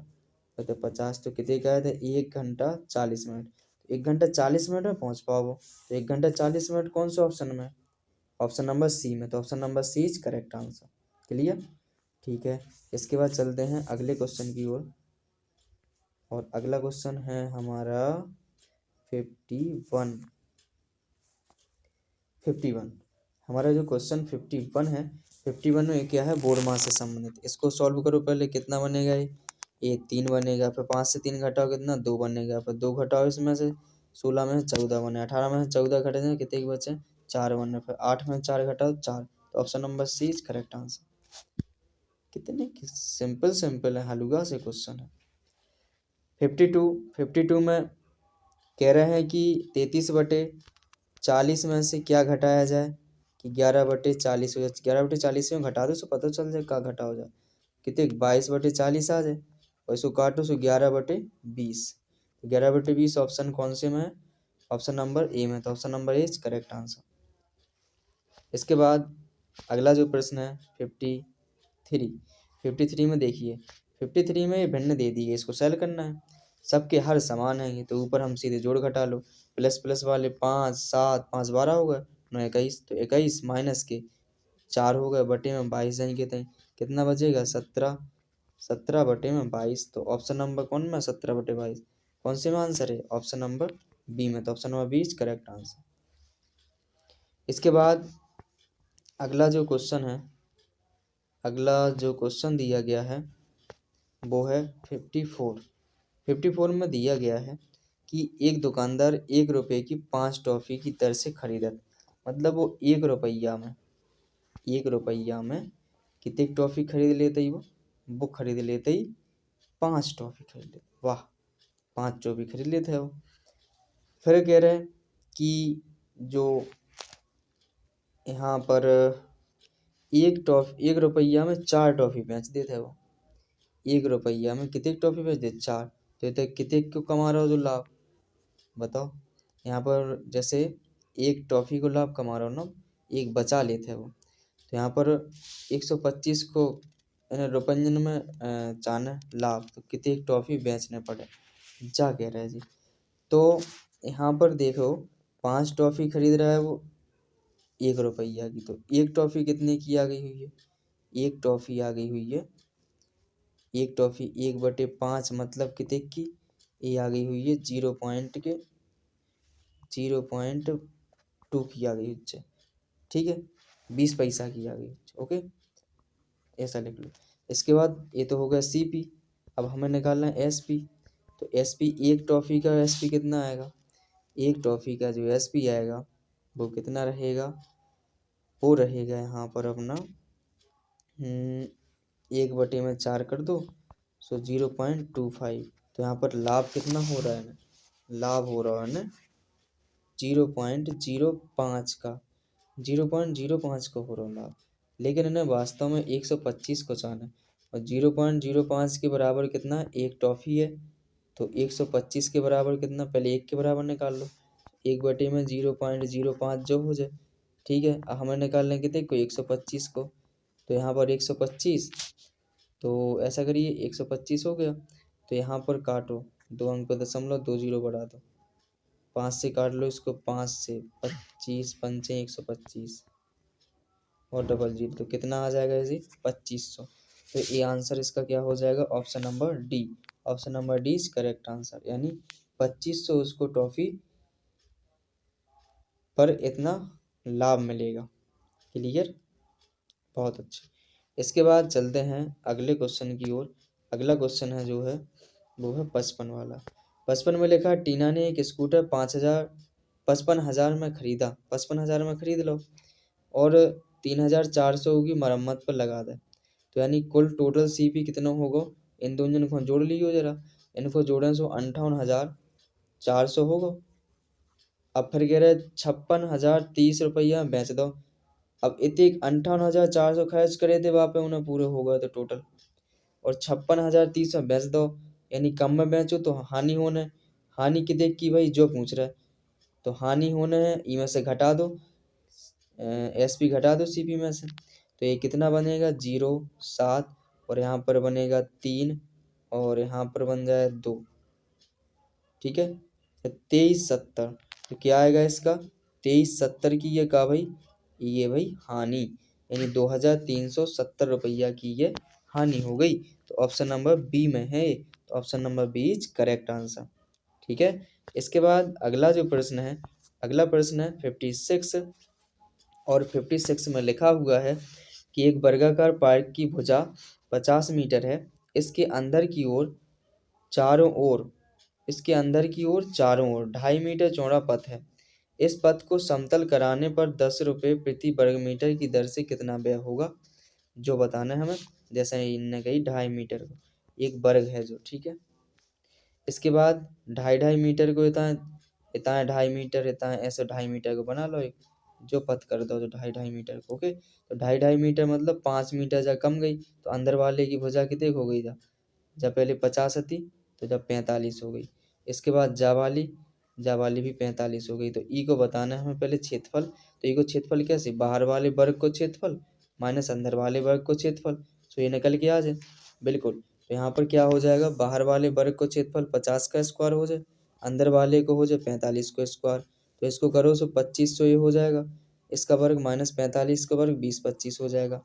तो 50, तो कितने का आए थे? 1 घंटा 40 मिनट। 1 घंटा 40 मिनट में पहुँच पाओ वो, तो 1 घंटा 40 मिनट कौन से ऑप्शन में? ऑप्शन नंबर सी में। तो option number C is correct answer. Clear? ठीक है, इसके बाद चलते हैं अगले क्वेश्चन की ओर। और अगला क्वेश्चन है हमारा 51। हमारा जो क्वेश्चन 51 है, 51 में क्या है? बोर्ड मास से संबंधित। इसको सॉल्व करो पहले। कितना बनेगा? ये 3 बनेगा, फिर 5 से 3 घटाओ कितना? 2 बनेगा, फिर 2 घटाओ इसमें से 16 में से 14 बने, 18 में से 14 घटे जाए कितने के बचे? 4 बने, फिर 8 में 4 घटाओ 4। तो option number C is correct answer. कितने सिंपल सिंपल है, हलुआ से क्वेश्चन है। 52 में कह रहे हैं कि 33/40 में से क्या घटाया जाए कि 11/40 हो जाए। 11/40 में घटा दो, सो पता चल जाए क्या घटा हो जाए। कितने? 22/40 आ जाए, और इसको काटो, सो 11/20। 11/20 ऑप्शन कौन से में है? ऑप्शन नंबर ए में। तो option number A is correct answer. इसके बाद अगला जो प्रश्न है 53 में देखिए, 53 में ये भिन्न दे दी है, इसको सेल करना है। सबके हर समान है, तो ऊपर हम सीधे जोड़ घटा लो। प्लस प्लस वाले 5 7 5 12 हो गए, 9 21, तो 21 माइनस के 4 हो गए, बटे में 22 जाएंगे तहीं कितना बचेगा? 17। 17/22। तो ऑप्शन नंबर कौन में? 17/22 कौन से में आंसर है? ऑप्शन नंबर बी में। तो option number B is correct answer. इसके बाद अगला जो क्वेश्चन दिया गया है वो है 54 में दिया गया है कि एक दुकानदार 1 रुपये की 5 टॉफ़ी की दर से खरीदत। मतलब वो 1 रुपया में कितने टॉफ़ी खरीद लेते ही? वो खरीद लेते ही 5 टॉफ़ी खरीद लेते। वाह, 5 टॉफ़ी खरीद लेते हैं वो। फिर कह रहे हैं कि जो यहाँ पर 1 रुपया में 4 टॉफ़ी बेच देते हैं वो। 1 रुपया में कितने टॉफ़ी बेच दे? 4। तो ये कितने क्यों कमा रहा हो जो लाभ? बताओ। यहाँ पर जैसे 1 टॉफ़ी को लाभ कमा रहा हो ना, 1 बचा लेते हैं वो। तो यहाँ पर 125 को रुपंजन में चाहना लाभ, तो कितने टॉफ़ी बेचने पड़े जा कह रहा है जी। तो यहाँ पर देखो 5 टॉफ़ी खरीद रहा है वो 1 रुपया की, तो 1 टॉफ़ी कितने की आ गई हुई है? 1 टॉफ़ी आ गई हुई है, 1 टॉफ़ी 1/5 मतलब कितने की? ये आ गई हुई है 0.2 की आ गई हुई। ठीक है, 20 पैसा की आ गई। ओके, ऐसा लिख लो। इसके बाद ये तो हो गया CP। अब हमें निकालना है SP। तो SP 1 टॉफ़ी का SP कितना आएगा? 1 टॉफ़ी का जो SP आएगा वो कितना रहेगा? वो रहेगा यहाँ पर अपना 1/4 कर दो, सो 0.25। तो यहाँ पर लाभ कितना हो रहा है ना? लाभ हो रहा है ना 0.05 का, 0.05 का हो रहा लाभ। लेकिन इन्हें वास्तव में 125 को चाहना है, और 0.05 के बराबर कितना? 1 टॉफ़ी है। तो 125 के बराबर कितना? पहले 1 के बराबर निकाल लो, 1/0.05 जो हो जाए। ठीक है, अब हमें निकालने कितने को? 125 को। तो यहाँ पर 125, तो ऐसा करिए 125 हो गया। तो यहाँ पर काटो, 2 अंक पर दशमलव, 2 जीरो बढ़ा दो, 5 से काट लो इसको, 5 से 25 पंचे 125 और डबल जीरो, तो कितना आ जाएगा जी? 2500। तो ये आंसर इसका क्या हो जाएगा? Option number D. Option number D is correct answer, यानी 2500 उसको टॉफ़ी पर इतना लाभ मिलेगा। क्लियर? बहुत अच्छा। इसके बाद चलते हैं अगले क्वेश्चन की ओर। अगला क्वेश्चन है जो है वो है 55 वाला। 55 में लिखा, टीना ने एक स्कूटर 55,000 में खरीदा। 55,000 में खरीद लो, और 3,400 की मरम्मत पर लगा दे। तो यानी कुल टोटल CP कितना होगा? इन दोनों को जोड़ लियो जरा, इनको जोड़ें सो 58,000 400 होगा। अब फिर कह रहे 56,030 रुपया बेच दो। अब इतने 58,400 खर्च करे थे वहाँ पे उन्हें पूरे हो गए थे टोटल, और 56,030 में बेच दो, यानी कम में बेचो तो हानि होने। हानि की देख की भाई जो पूछ रहा है, तो हानि होने है ई में से घटा दो, एसपी घटा दो सीपी में से, तो ये कितना बनेगा 0.7, और यहाँ पर बनेगा 3, और यहाँ पर बन जाए 2। ठीक है, 2370। तो क्या आएगा इसका 2370 की ये का भाई, ये भाई हानि, यानी 2,370 रुपया की ये हानि हो गई। तो ऑप्शन नंबर बी में है, तो option number B is correct answer. ठीक है, इसके बाद अगला जो प्रश्न है, अगला प्रश्न है 56, और 56 में लिखा हुआ है कि एक वर्गाकार पार्क की भुजा 50 मीटर है, इसके अंदर की ओर चारों ओर इसके अंदर की ओर चारों ओर 2.5 मीटर चौड़ा पथ है। इस पथ को समतल कराने पर 10 रुपये प्रति वर्ग मीटर की दर से कितना व्यय होगा, जो बताना है हमें। जैसे इनने कही 2.5 मीटर को एक वर्ग है जो, ठीक है। इसके बाद 2.5 मीटर को इतना इतना 2.5 मीटर, इतना ऐसे 2.5 मीटर को बना लो एक, जो पथ कर दो तो 2.5 मीटर को। ओके, तो 2.5 मीटर मतलब 5 मीटर जब कम गई, तो अंदर वाले की भुजा कितनी हो गई था, जब पहले 50 थी तो जब 45 हो गई। इसके बाद जा वाली भी 45 हो गई। तो ई को बताना है हमें पहले क्षेत्रफल। तो ई को क्षेत्रफल कैसे, बाहर वाले वर्ग को क्षेत्रफल माइनस अंदर वाले वर्ग को क्षेत्रफल, तो ये निकल के आ जाए बिल्कुल। तो यहाँ पर क्या हो जाएगा, बाहर वाले वर्ग को क्षेत्रफल 50 का स्क्वायर हो जाए, अंदर वाले को हो जाए 45 को स्क्वायर, तो इसको करो सो 2500 ये हो जाएगा, इसका वर्ग माइनस 45 का वर्ग 20-25 हो जाएगा।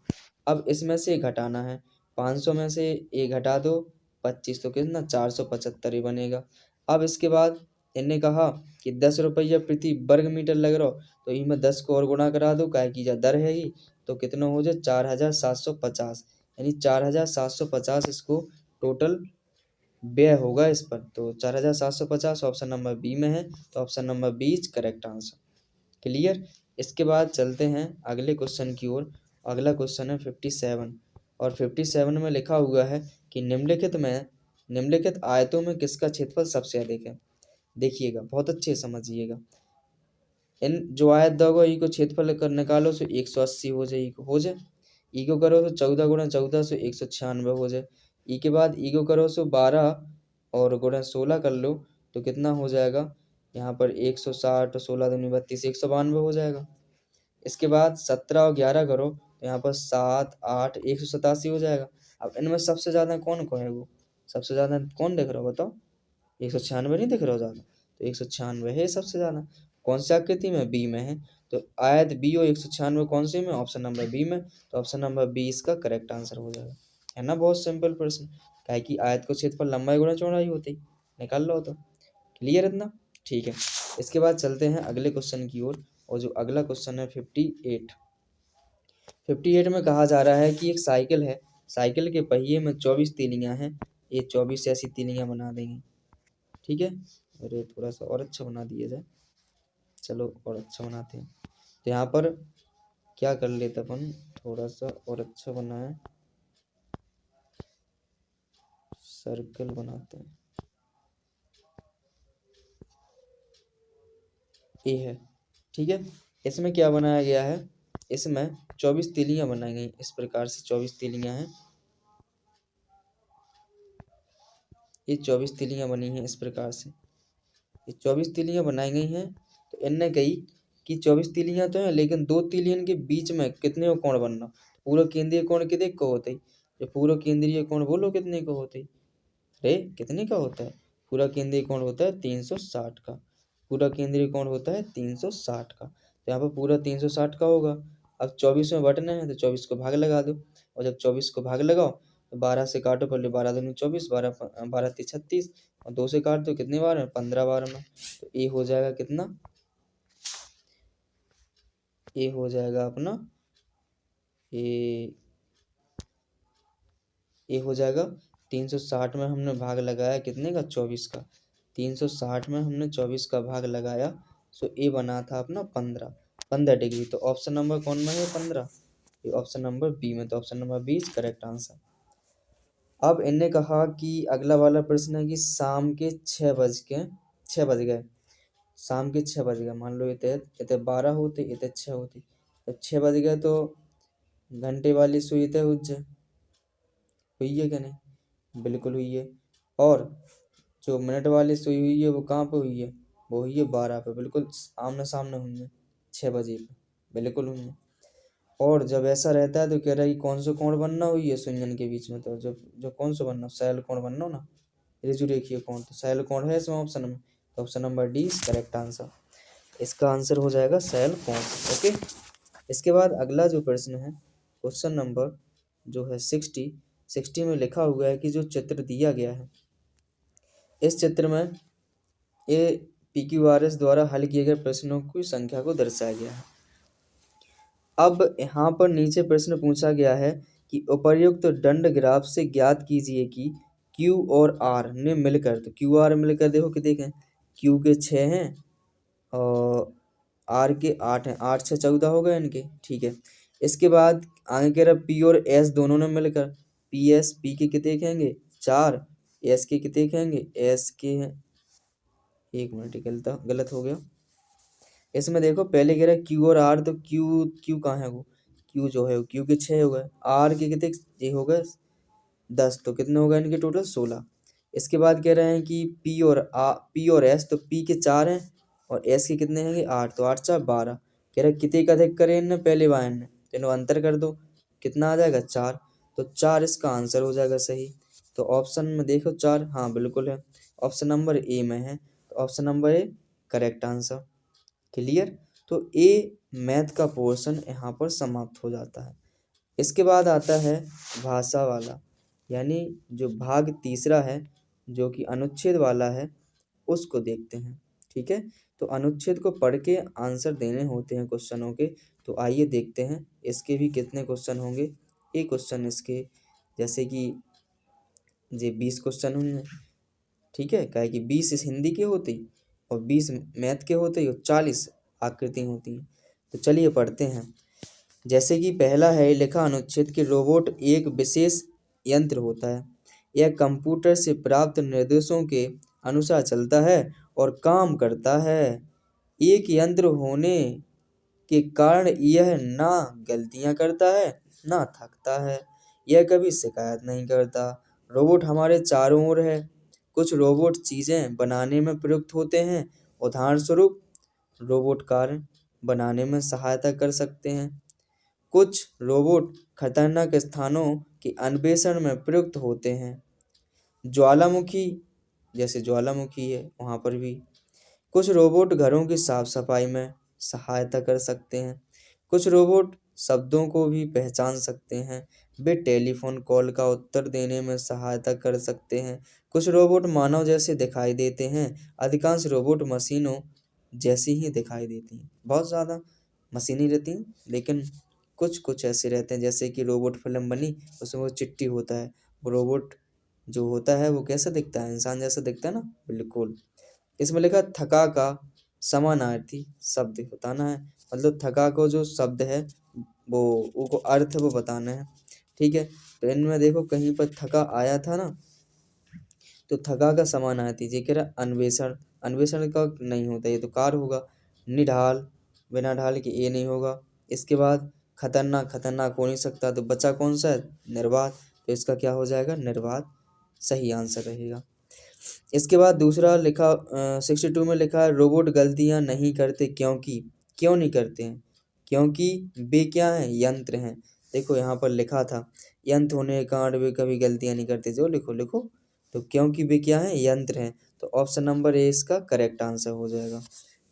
अब इसमें से घटाना है, 500 में से ये घटा दो 25, तो कितना 475 ही बनेगा। अब इसके बाद इनने कहा कि 10 रुपया प्रति वर्ग मीटर लग रहा हो, तो इनमें 10 को और गुणा करा दो, काहे की दर है ही, तो कितना हो जाए 4,750, यानी 4,750 इसको टोटल व्यय होगा इस पर। तो 4,750 ऑप्शन नंबर बी में है, तो option number B is correct answer. Clear. इसके बाद चलते हैं अगले क्वेश्चन की ओर। अगला क्वेश्चन है 57, और 57 में लिखा हुआ है कि निम्नलिखित आयतों में किसका क्षेत्रफल सबसे अधिक है। देखिएगा बहुत अच्छे समझिएगा, इन जो आयत दोगे ई को क्षेत्रफल कर निकालो सो 180 हो जाए, ई को करो तो 14 गुणा 14 सो 196 हो जाए। ई के बाद ई को करो सो 12 और गुणा 16 कर लो, तो कितना हो जाएगा यहाँ पर 160, 16 दूनी 32, 192 हो जाएगा। इसके बाद 17 और 11 करो, तो यहाँ पर 7, 8, 187 हो जाएगा। अब इनमें सबसे ज़्यादा कौन कौन है, वो सबसे ज़्यादा कौन दिख रहा हो बताओ, 196 नहीं दिख रहा हो ज़्यादा, तो 196 है सबसे ज़्यादा। कौन सी आकृति में, बी में है। तो आयत बी और 196 कौन से में, ऑप्शन नंबर बी में, तो ऑप्शन नंबर बी इसका करेक्ट आंसर हो जाएगा। है ना, बहुत सिंपल प्रश्न, काहे कि आयत को क्षेत्रफल लंबाई गुणा चौड़ाई होती, निकाल लो तो। क्लियर इतना, ठीक है। इसके बाद चलते हैं अगले क्वेश्चन की ओर, और जो अगला क्वेश्चन है 58 में कहा जा रहा है कि एक साइकिल है, साइकिल के पहिए में 24 तीलियां हैं, ये 24 ऐसी तीलियां बना देंगे। ठीक है, अरे थोड़ा सा और अच्छा बना दिया जाए, चलो और अच्छा बनाते हैं। तो यहाँ पर क्या कर लेते अपन, थोड़ा सा और अच्छा बनाए, सर्कल बनाते हैं, ये है। ठीक है, इसमें क्या बनाया गया है, इसमें 24 तीलियां बनाई गई, इस प्रकार से 24 तीलियां हैं, ये 24 तीलियां बनी हैं इस प्रकार से, ये 24 तीलियां बनाई गई हैं। तो इनने कही कि 24 तीलियां तो हैं, लेकिन 2 तीलियन के बीच में कितने को कोण बनना, पूरा केंद्रीय कोण कितने को होते, जो पूरा केंद्रीय कोण बोलो कितने को होते, अरे कितने का होता है, पूरा केंद्रीय कोण होता है 360 का, पूरा केंद्रीय कोण होता है 360 का। तो यहाँ पर पूरा 360 का होगा। अब 24 में बटने हैं, तो 24 को भाग लगा दो, और जब 24 को भाग लगाओ तो 12 से काटो, पहले 12 दूनी 24, 12 तीन 36, और 2 से काट दो, कितने बार में 15 बार में। तो ये हो जाएगा कितना, ये हो जाएगा अपना, ये ये हो जाएगा 360 में हमने भाग लगाया कितने का, 24 का, 360 में हमने 24 का भाग लगाया, सो ये बना था अपना 15 डिग्री। तो ऑप्शन नंबर कौन में है 15, ये ऑप्शन नंबर बी में, तो option number B is correct answer. अब इनने कहा कि अगला वाला प्रश्न है कि शाम के 6 बज के 6 बज गए, शाम के 6 बज गए, मान लो इतने इतने 12 होते, इतने 6 होती, तो 6 बज गए तो घंटे वाली सुई इतने हुई जाए, हुई है क्या नहीं? बिल्कुल हुई है। और जो मिनट वाली सुई हुई है वो कहाँ पे हुई है? वो हुई है 12 पे, बिल्कुल आमने सामने हुई है 6 बजे पे, बिल्कुल हुई है। और जब ऐसा रहता है तो कह रहा है कि कौन सा कोण बनना हुई है शून्यन के बीच में, तो जब जो कौन सा बनना, शैल कोण बनना हो ना, ऋजुरेखीय कोण, तो शैल कोण है इसमें ऑप्शन में, तो option number D is correct answer. इसका आंसर हो जाएगा शैल कोण। ओके, इसके बाद अगला जो प्रश्न है, क्वेश्चन नंबर जो है 60 में लिखा हुआ है कि जो चित्र दिया गया है, इस चित्र में ए PQRS द्वारा हल किए गए प्रश्नों की संख्या को दर्शाया गया है। अब यहाँ पर नीचे प्रश्न पूछा गया है कि उपर्युक्त दंड ग्राफ से ज्ञात कीजिए कि Q और R ने मिलकर, तो Q R मिलकर देखो कि देखें, Q के 6 हैं और R के 8 हैं, 8 6 14 हो गए इनके, ठीक है। इसके बाद आगे कह रहा P और S दोनों ने मिलकर, P के कितने कहेंगे 4, S के कितने कहेंगे, S के हैं, एक मिनट गलत हो गया। इसमें देखो पहले कह रहा है Q और R, तो Q कहाँ है, वो Q जो है वो Q के 6 हो गए, R के कितने ये हो गए 10, तो कितने हो गए इनके टोटल 16। इसके बाद कह रहे हैं कि P और S, तो P के 4 हैं और S के कितने हैं 8, तो 8 4 12। कह रहे कितने का अधिक करें इनने, पहले बार ने, इन्हों अंतर कर दो, कितना आ जाएगा 4, तो 4 इसका आंसर हो जाएगा सही। तो ऑप्शन में देखो 4, हाँ बिल्कुल है, ऑप्शन नंबर ए में है, तो option number A correct answer. Clear, तो ए मैथ का पोर्शन यहाँ पर समाप्त हो जाता है। इसके बाद आता है भाषा वाला, यानी जो भाग तीसरा है जो कि अनुच्छेद वाला है, उसको देखते हैं। ठीक है, तो अनुच्छेद को पढ़ के आंसर देने होते हैं क्वेश्चनों के। तो आइए देखते हैं इसके भी कितने क्वेश्चन होंगे। एक क्वेश्चन इसके जैसे कि ये 20 क्वेश्चन होंगे, ठीक है, क्या है कि 20 इस हिंदी के होते और 20 मैथ के होते और 40 आकृति होती हैं। तो चलिए पढ़ते हैं। जैसे कि पहला है लिखा अनुच्छेद कि रोबोट एक विशेष यंत्र होता है, यह कंप्यूटर से प्राप्त निर्देशों के अनुसार चलता है और काम करता है। एक यंत्र होने के कारण यह ना गलतियां करता है ना थकता है, यह कभी शिकायत नहीं करता। रोबोट हमारे चारों ओर है। कुछ रोबोट चीज़ें बनाने में प्रयुक्त होते हैं, उदाहरण स्वरूप रोबोट कार बनाने में सहायता कर सकते हैं। कुछ रोबोट खतरनाक स्थानों के अन्वेषण में प्रयुक्त होते हैं, ज्वालामुखी, जैसे ज्वालामुखी है वहाँ पर भी। कुछ रोबोट घरों की साफ सफाई में सहायता कर सकते हैं। कुछ रोबोट शब्दों को भी पहचान सकते हैं, वे टेलीफोन कॉल का उत्तर देने में सहायता कर सकते हैं। कुछ रोबोट मानव जैसे दिखाई देते हैं, अधिकांश रोबोट मशीनों जैसी ही दिखाई देती हैं। बहुत ज़्यादा मशीनी रहती हैं, लेकिन कुछ कुछ ऐसे रहते हैं, जैसे कि रोबोट फिल्म बनी उसमें वो चिट्टी होता है, वो रोबोट जो होता है वो कैसा दिखता है, इंसान जैसा दिखता है ना, बिल्कुल। इसमें लिखा थका का समानार्थी शब्द बताना है, मतलब थका को जो शब्द है वो अर्थ वो बताना है। ठीक है, तो इनमें देखो कहीं पर थका आया था ना, तो थका का समानार्थी जी कह रहा अन्वेषण, अन्वेषण का नहीं होता, ये तो कार होगा। निढाल, बिना ढाल के ये नहीं होगा। इसके बाद खतरनाक, खतरनाक हो नहीं सकता, तो बचा कौन सा है, निर्वात, तो इसका क्या हो जाएगा, निर्वात सही आंसर रहेगा। इसके बाद दूसरा लिखा 62 में लिखा है रोबोट गलतियां नहीं करते क्योंकि, क्यों नहीं करते हैं, क्योंकि वे क्या हैं, यंत्र हैं। देखो यहाँ पर लिखा था यंत्र होने के कारण वे कभी गलतियां नहीं करते, जो लिखो लिखो, तो क्योंकि वे क्या हैं, यंत्र हैं, तो ऑप्शन नंबर ए इसका करेक्ट आंसर हो जाएगा।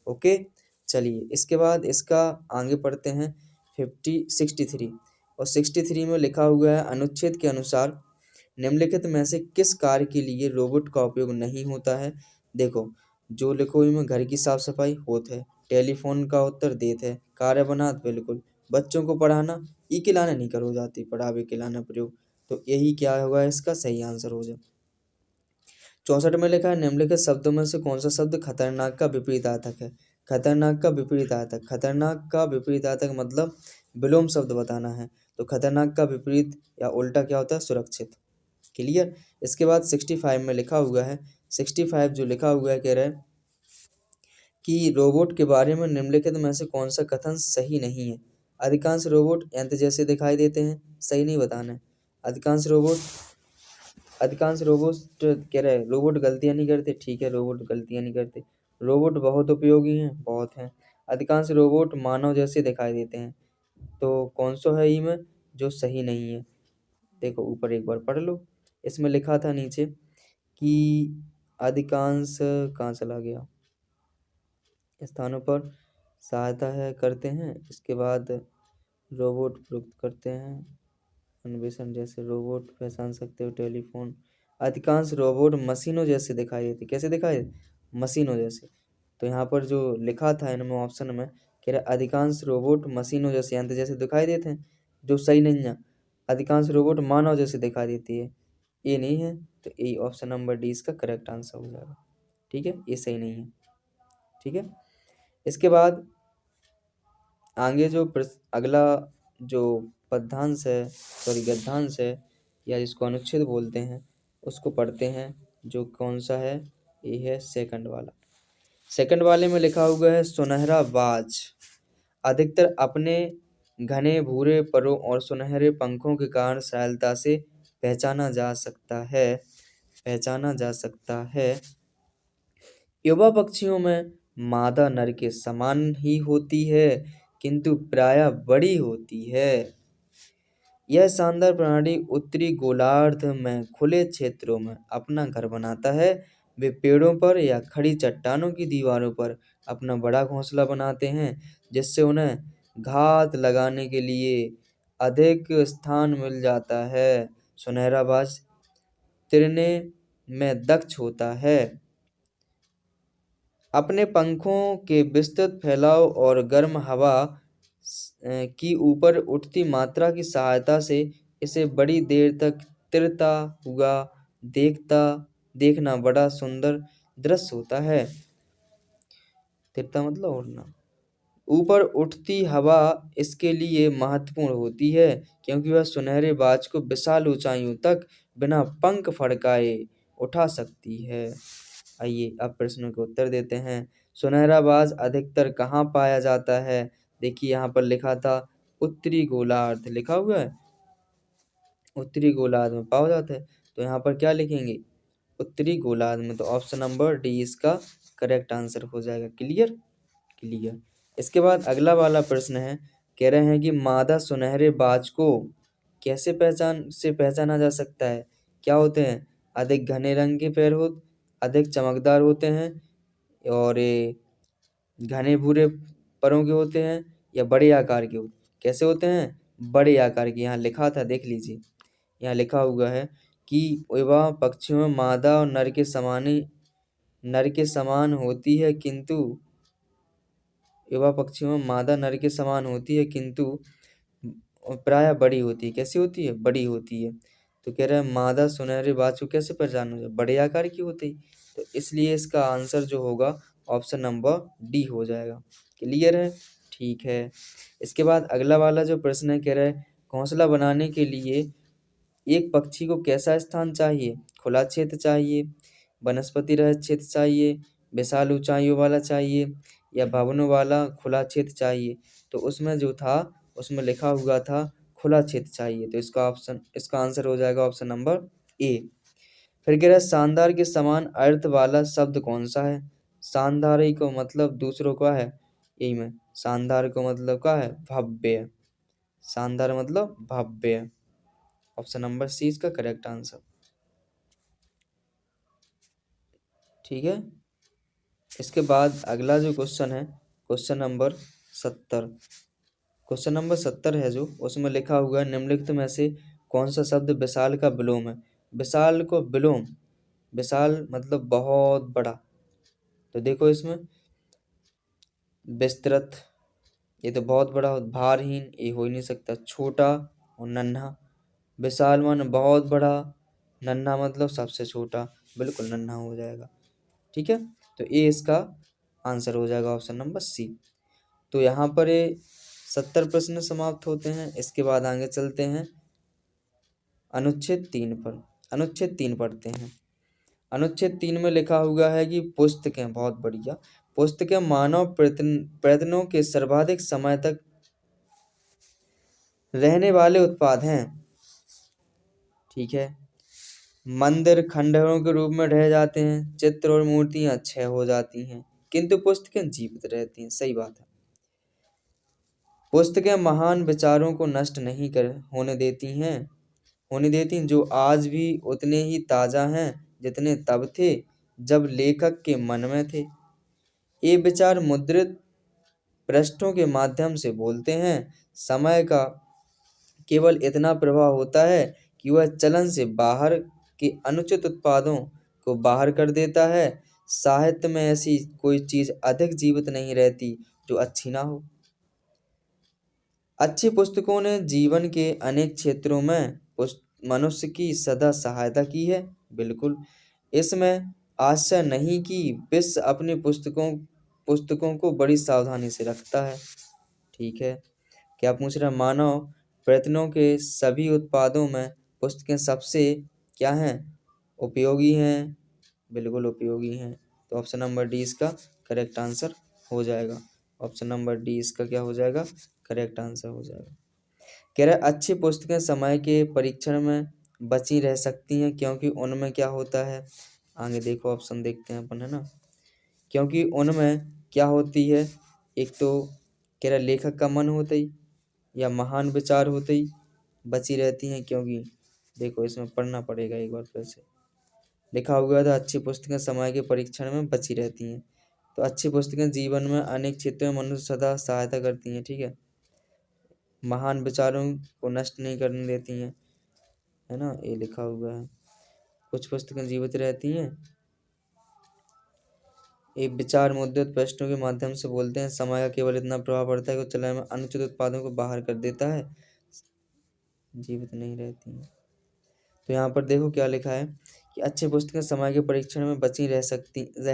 ओके, चलिए इसके बाद इसका आगे पढ़ते हैं 63 और 63 में लिखा हुआ है अनुच्छेद के अनुसार निम्नलिखित में से किस कार्य के लिए रोबोट का उपयोग नहीं होता है। देखो जो लिखो इनमें घर की साफ सफाई होत है, टेलीफोन का उत्तर देत है, कार्य बनात बिल्कुल, बच्चों को पढ़ाना ई खिलाना नहीं करो जाती, पढ़ावे खिलाना प्रयोग, तो यही क्या होगा इसका सही आंसर हो जाए। 64 में लिखा है निम्नलिखित शब्दों में से कौन सा शब्द खतरनाक का विपरीतार्थक है। खतरनाक का विपरीतार्थक, खतरनाक का विपरीतार्थक मतलब विलोम शब्द बताना है, तो खतरनाक का विपरीत या उल्टा क्या होता है, सुरक्षित। क्लियर, इसके बाद 65 में लिखा हुआ है, 65 जो लिखा हुआ है कह रहे हैं कि रोबोट के बारे में निम्नलिखित में से कौन सा कथन सही नहीं है। अधिकांश रोबोट यंत्र जैसे दिखाई देते हैं, सही नहीं बताना है। अधिकांश रोबोट कह रहे हैं रोबोट गलतियां नहीं करते, ठीक है रोबोट गलतियां नहीं करते। रोबोट बहुत उपयोगी हैं, बहुत हैं। अधिकांश रोबोट मानव जैसे दिखाई देते हैं, तो कौन सा है इनमें जो सही नहीं है। देखो ऊपर एक बार पढ़ लो, इसमें लिखा था नीचे कि अधिकांश कहाँ चला गया, स्थानों पर सहायता है करते हैं, इसके बाद रोबोट प्रयुक्त करते हैं, अन्वेषण जैसे रोबोट पहचान सकते हो, टेलीफोन। अधिकांश रोबोट मशीनों जैसे दिखाई देते, कैसे दिखाई देते, मशीनों जैसे। तो यहाँ पर जो लिखा था इनमें ऑप्शन में कह रहे अधिकांश रोबोट मशीनों जैसे यंत्र जैसे दिखाई देते हैं, जो सही नहीं है। अधिकांश रोबोट मानव जैसे दिखाई देती है, ये नहीं है, तो ये ऑप्शन नंबर डी इसका करेक्ट आंसर हो जाएगा। ठीक है, ये सही नहीं है। ठीक है, इसके बाद आगे जो अगला जो पद्यांश है, सॉरी गद्यांश है, या जिसको अनुच्छेद बोलते हैं, उसको पढ़ते हैं। जो कौन सा है, ये है सेकंड वाला। सेकंड वाले में लिखा हुआ है सुनहरा बाज अधिकतर अपने घने भूरे परों और सुनहरे पंखों के कारण सरलता से पहचाना जा सकता है, पहचाना जा सकता है। युवा पक्षियों में मादा नर के समान ही होती है, किंतु प्रायः बड़ी होती है। यह शानदार प्राणी उत्तरी गोलार्ध में खुले क्षेत्रों में अपना घर बनाता है। वे पेड़ों पर या खड़ी चट्टानों की दीवारों पर अपना बड़ा घोंसला बनाते हैं, जिससे उन्हें घात लगाने के लिए अधिक स्थान मिल जाता है। सुनहरा बाज तिरने में दक्ष होता है। अपने पंखों के विस्तृत फैलाव और गर्म हवा की ऊपर उठती मात्रा की सहायता से इसे बड़ी देर तक तिरता हुआ देखना बड़ा सुंदर दृश्य होता है। तिरता मतलब उड़ना। ऊपर उठती हवा इसके लिए महत्वपूर्ण होती है, क्योंकि वह सुनहरे बाज को विशाल ऊंचाइयों तक बिना पंख फड़काए उठा सकती है। आइए अब प्रश्नों के उत्तर देते हैं। सुनहरा बाज अधिकतर कहाँ पाया जाता है? देखिए यहाँ पर लिखा था उत्तरी गोलार्ध, लिखा हुआ है उत्तरी गोलार्ध में पाया जाता है। तो यहाँ पर क्या लिखेंगे, उत्तरी गोलार्ध में। तो ऑप्शन नंबर डी इसका करेक्ट आंसर हो जाएगा। Clear, clear. इसके बाद अगला वाला प्रश्न है, कह रहे हैं कि मादा सुनहरे बाज को कैसे पहचाना जा सकता है? क्या होते हैं? अधिक घने रंग के पैर हो, अधिक चमकदार होते हैं, और ये घने भूरे परों के होते हैं, या बड़े आकार के होते, कैसे होते हैं? बड़े आकार के। यहाँ लिखा था, देख लीजिए, यहाँ लिखा हुआ है कि युवा पक्षियों में मादा और नर के समान होती है, किंतु युवा पक्षियों में मादा नर के समान होती है, किंतु प्रायः बड़ी होती है। कैसी होती है? बड़ी होती है। तो कह रहे हैं मादा सुनहरे बाज को कैसे पहचाना जाए? बड़े आकार की होती है। तो इसलिए इसका आंसर जो होगा ऑप्शन नंबर डी हो जाएगा। क्लियर है? ठीक है। इसके बाद अगला वाला जो प्रश्न है, कह रहे हैं घोंसला बनाने के लिए एक पक्षी को कैसा स्थान चाहिए? खुला क्षेत्र चाहिए, वनस्पति रहित क्षेत्र चाहिए, विशाल ऊंचाइयों वाला चाहिए, या भवनों वाला खुला क्षेत्र चाहिए? तो उसमें जो था, उसमें लिखा हुआ था खुला क्षेत्र चाहिए। तो इसका आंसर हो जाएगा ऑप्शन नंबर ए। फिर कह रहा है शानदार के समान अर्थ वाला शब्द कौन सा है? शानदार ही को मतलब दूसरों का है, यही में शानदार को मतलब का है भव्य। शानदार मतलब भव्य। ऑप्शन नंबर सी इसका करेक्ट आंसर। ठीक है। इसके बाद अगला जो क्वेश्चन है, क्वेश्चन नंबर 70। क्वेश्चन नंबर 70 है जो, उसमें लिखा हुआ है निम्नलिखित में से कौन सा शब्द विशाल का विलोम है? विशाल को विलोम, विशाल मतलब बहुत बड़ा। तो देखो इसमें विस्तृत, ये तो बहुत बड़ा। भारहीन, ये हो ही नहीं सकता। छोटा और नन्हा। विशाल मन बहुत बड़ा, नन्हा मतलब सबसे छोटा, बिल्कुल नन्हा हो जाएगा। ठीक है, तो ये इसका आंसर हो जाएगा ऑप्शन नंबर सी। तो यहाँ पर ये 70 प्रश्न समाप्त होते हैं। इसके बाद आगे चलते हैं अनुच्छेद 3 पर। अनुच्छेद 3 पढ़ते हैं। अनुच्छेद 3 में लिखा हुआ है कि पुस्तकें, बहुत बढ़िया, पुस्तकें मानव प्रयत्नों के सर्वाधिक समय तक रहने वाले उत्पाद हैं। ठीक है। मंदिर खंडहरों के रूप में रह जाते हैं, चित्र और मूर्तियां क्षय हो जाती हैं, किंतु पुस्तकें जीवित रहती हैं। सही बात है। पुस्तकें महान विचारों को नष्ट नहीं कर होने देती, जो आज भी उतने ही ताजा हैं जितने तब थे जब लेखक के मन में थे। ये विचार मुद्रित पृष्ठों के माध्यम से बोलते हैं। समय का केवल इतना प्रभाव होता है कि वह चलन से बाहर के अनुचित उत्पादों को बाहर कर देता है। साहित्य में ऐसी कोई चीज अधिक जीवित नहीं रहती जो अच्छी ना हो। अच्छी पुस्तकों ने जीवन के अनेक क्षेत्रों में मनुष्य की सदा सहायता की है। बिल्कुल, इसमें आश्चर्य नहीं कि विश्व अपनी पुस्तकों को बड़ी सावधानी से रखता है। ठीक है। क्या पूछ रहा है? मानव प्रयत्नों के सभी उत्पादों में पुस्तकें सबसे क्या हैं? उपयोगी हैं। बिल्कुल उपयोगी हैं। तो ऑप्शन नंबर डी इसका करेक्ट आंसर हो जाएगा। ऑप्शन नंबर डी इसका क्या हो जाएगा? करेक्ट आंसर हो जाएगा। कह रहा है अच्छी पुस्तकें समय के परीक्षण में बची रह सकती हैं क्योंकि उनमें क्या होता है? आगे देखो, ऑप्शन देखते हैं अपन, है ना। क्योंकि उनमें क्या होती है? एक तो कह रहा लेखक का मन होता ही या महान विचार होते ही बची रहती हैं। क्योंकि देखो, इसमें पढ़ना पड़ेगा एक बार फिर से। लिखा हुआ था अच्छी पुस्तकें समय के परीक्षण में बची रहती हैं। तो अच्छी पुस्तकें जीवन में अनेक क्षेत्रों में मनुष्य सदा सहायता करती हैं। ठीक है। महान विचारों को नष्ट नहीं करने देती हैं, है ना, ये लिखा हुआ है। कुछ पुस्तकें जीवित रहती हैं। एक विचार मुद्रित प्रश्नों के माध्यम से बोलते हैं। समय का केवल इतना प्रभाव पड़ता है कि चलन में अनुचित उत्पादों को बाहर कर देता है, जीवित नहीं रहती हैं। तो यहाँ पर देखो क्या लिखा है कि अच्छी पुस्तकें समय के परीक्षण में बची रह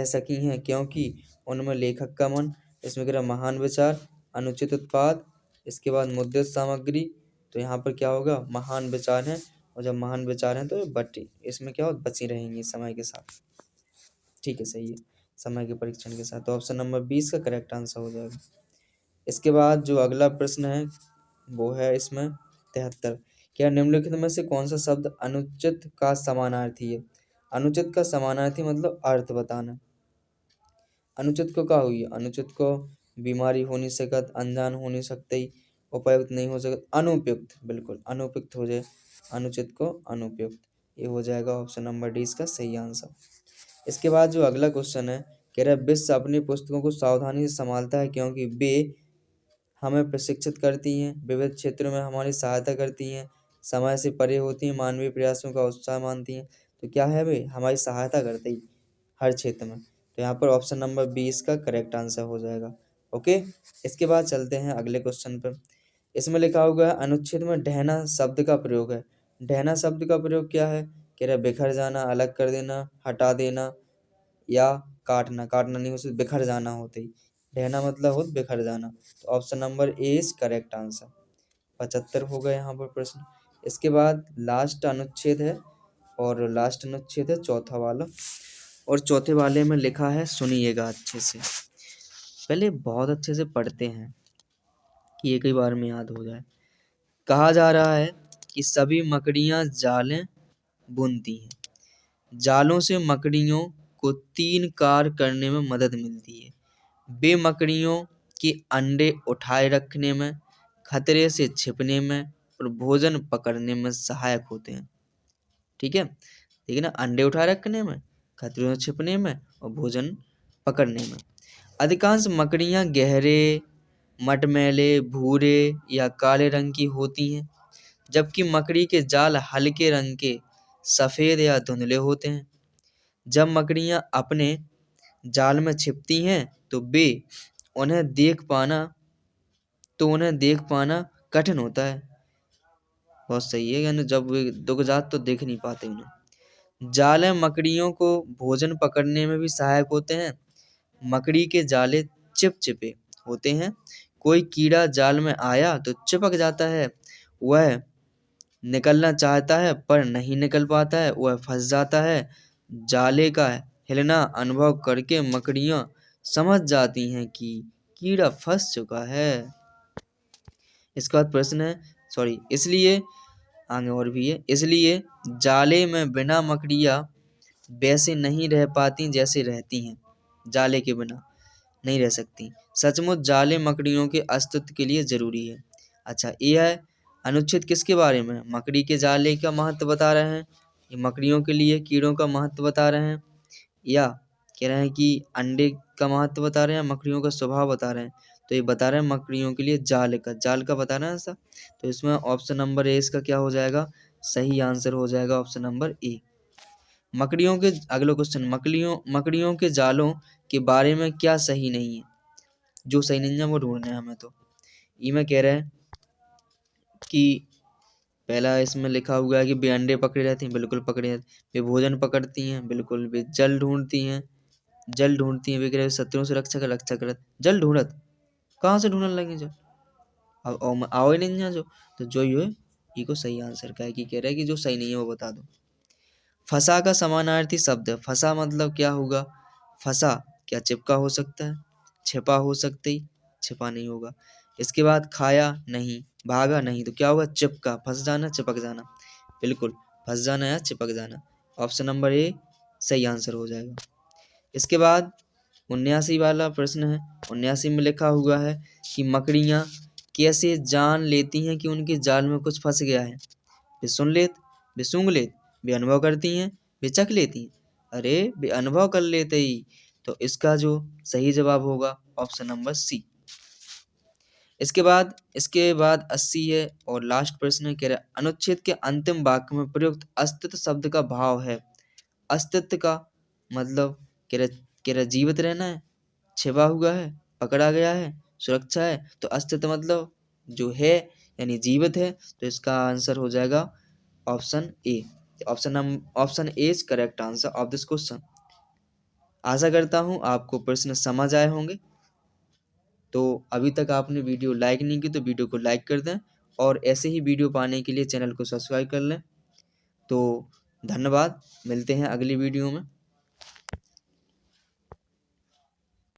सकी हैं क्योंकि उनमें लेखक का मन, इसमें कह रहा महान विचार, अनुचित उत्पाद, इसके बाद मुद्रित सामग्री। तो यहाँ पर क्या होगा? महान विचार हैं, और जब महान विचार हैं तो ये बटी इसमें क्या हो? बची रहेंगी समय के साथ। ठीक है, सही है, समय के परीक्षण के साथ। तो ऑप्शन नंबर 20 का करेक्ट आंसर हो जाएगा। इसके बाद जो अगला प्रश्न है वो है इसमें 73। क्या निम्नलिखित में से कौन सा शब्द अनुचित का समानार्थी है? अनुचित का समानार्थी मतलब अर्थ बताना। अनुचित को क्या हुई? अनुचित को बीमारी हो नहीं सकत, अनजान हो नहीं सकते, उपयुक्त नहीं हो सकता, अनुपयुक्त। बिल्कुल अनुपयुक्त हो जाए, अनुचित को अनुपयुक्त, ये हो जाएगा ऑप्शन नंबर डी इसका सही आंसर। इसके बाद जो अगला क्वेश्चन है, कह रहा है विश्व अपनी पुस्तकों को सावधानी से संभालता है क्योंकि वे हमें प्रशिक्षित करती हैं, विविध क्षेत्रों में हमारी सहायता करती हैं, समय से परे होती हैं, मानवीय प्रयासों का उत्साह मानती हैं। तो क्या है भाई? हमारी सहायता करती है हर क्षेत्र में। तो यहाँ पर ऑप्शन नंबर 20 का करेक्ट आंसर हो जाएगा। ओके। इसके बाद चलते हैं अगले क्वेश्चन पर। इसमें लिखा हुआ है अनुच्छेद में ढहना शब्द का प्रयोग है। ढहना शब्द का प्रयोग क्या है? कह रहा है बिखर जाना, अलग कर देना, हटा देना या काटना। काटना नहीं हो सकता, बिखर जाना होता ही। ढहना मतलब हो बिखर जाना। तो option number A is correct answer. 75 हो गए यहाँ पर प्रश्न। इसके बाद लास्ट अनुच्छेद है, और लास्ट अनुच्छेद है चौथा वाला, और चौथे वाले में लिखा है, सुनिएगा अच्छे से, पहले बहुत अच्छे से पढ़ते हैं कि एक ही बार में याद हो जाए। कहा जा रहा है कि सभी मकड़ियाँ जालें बुनती हैं। जालों से मकड़ियों को 3 कार्य करने में मदद मिलती है। वे मकड़ियों के अंडे उठाए रखने में, खतरे से छिपने में और भोजन पकड़ने में सहायक होते हैं। ठीक है, ठीक है ना, अंडे उठाए रखने में, खतरों से छिपने में और भोजन पकड़ने में। अधिकांश मकड़ियाँ गहरे, मटमैले, भूरे या काले रंग की होती हैं, जबकि मकड़ी के जाल हल्के रंग के, सफ़ेद या धुंधले होते हैं। जब मकड़ियाँ अपने जाल में छिपती हैं तो उन्हें देख पाना कठिन होता है। बहुत सही है, यानी जब वे दुख जात तो देख नहीं पाते उन्हें। जाले मकड़ियों को भोजन पकड़ने में भी सहायक होते हैं। मकड़ी के जाले चिपचिपे होते हैं। कोई कीड़ा जाल में आया तो चिपक जाता है, वह निकलना चाहता है पर नहीं निकल पाता है, वह फंस जाता है। जाले का हिलना अनुभव करके मकड़ियाँ समझ जाती हैं कि कीड़ा फंस चुका है। इसके बाद प्रश्न है, सॉरी, इसलिए आगे और भी है, इसलिए जाले में बिना मकड़ियाँ वैसे नहीं रह पाती जैसे रहती हैं। जाले के बिना नहीं रह सकती। सचमुच जाले मकड़ियों के अस्तित्व के लिए जरूरी है। अच्छा, ये है अनुच्छेद किसके बारे में? मकड़ी के जाले का महत्व बता रहे हैं, ये मकड़ियों के लिए कीड़ों का महत्व बता रहे हैं, या कह रहे हैं कि अंडे का महत्व बता रहे हैं, मकड़ियों का स्वभाव बता रहे हैं। तो ये बता रहे हैं मकड़ियों के लिए जाल का बता रहे हैं ऐसा। तो इसमें ऑप्शन नंबर ए इसका क्या हो जाएगा? सही आंसर हो जाएगा ऑप्शन नंबर ए। मकड़ियों के अगला क्वेश्चन, मकड़ियों के जालों के बारे में क्या सही नहीं है? जो सही नहीं है वो ढूंढना है हमें। तो ये में कह रहे हैं कि पहला इसमें लिखा हुआ है कि वे अंडे पकड़े रहती हैं, बिल्कुल पकड़े रहती हैं। वे भोजन पकड़ती हैं, बिल्कुल। वे जल ढूंढती हैं, वे कह रहे हैं शत्रुओं से रक्षा करत। जल ढूंढत कहाँ से ढूंढने लगे जल? अब आओ ही नहीं है जो। तो जो ये ये को सही आंसर का है कि कह रहा है कि जो सही नहीं है वो बता दो। फंसा का समानार्थी शब्द है। फंसा मतलब क्या होगा? फंसा क्या चिपका हो सकता है, छिपा हो सकती, छिपा नहीं होगा। इसके बाद खाया नहीं, भागा नहीं, तो क्या होगा? चिपका, फंस जाना, चिपक जाना, बिल्कुल फंस जाना या चिपक जाना। ऑप्शन नंबर ए सही आंसर हो जाएगा। इसके बाद 79 वाला प्रश्न है। 79 में लिखा हुआ है कि मकड़ियाँ कैसे जान लेती हैं कि उनके जाल में कुछ फंस गया है? वे सुन लेत, वे सूंघ लेत, वे अनुभव करती हैं, वे चख लेती हैं। अरे वे अनुभव कर लेते ही। तो इसका जो सही जवाब होगा ऑप्शन नंबर सी। इसके बाद 80 है और लास्ट प्रश्न है, कह रहा है अनुच्छेद के अंतिम वाक्य में प्रयुक्त अस्तित्व शब्द का भाव है। अस्तित्व का मतलब कह रहा जीवित रहना है, छिपा हुआ है, पकड़ा गया है, सुरक्षा है। तो अस्तित्व मतलब जो है यानी जीवित है। तो इसका आंसर हो जाएगा option A. Option A is correct answer of this question. आशा करता हूँ आपको प्रश्न समझ आए होंगे। तो अभी तक आपने वीडियो लाइक नहीं की तो वीडियो को लाइक कर दें, और ऐसे ही वीडियो पाने के लिए चैनल को सब्सक्राइब कर लें। तो धन्यवाद, मिलते हैं अगली वीडियो में।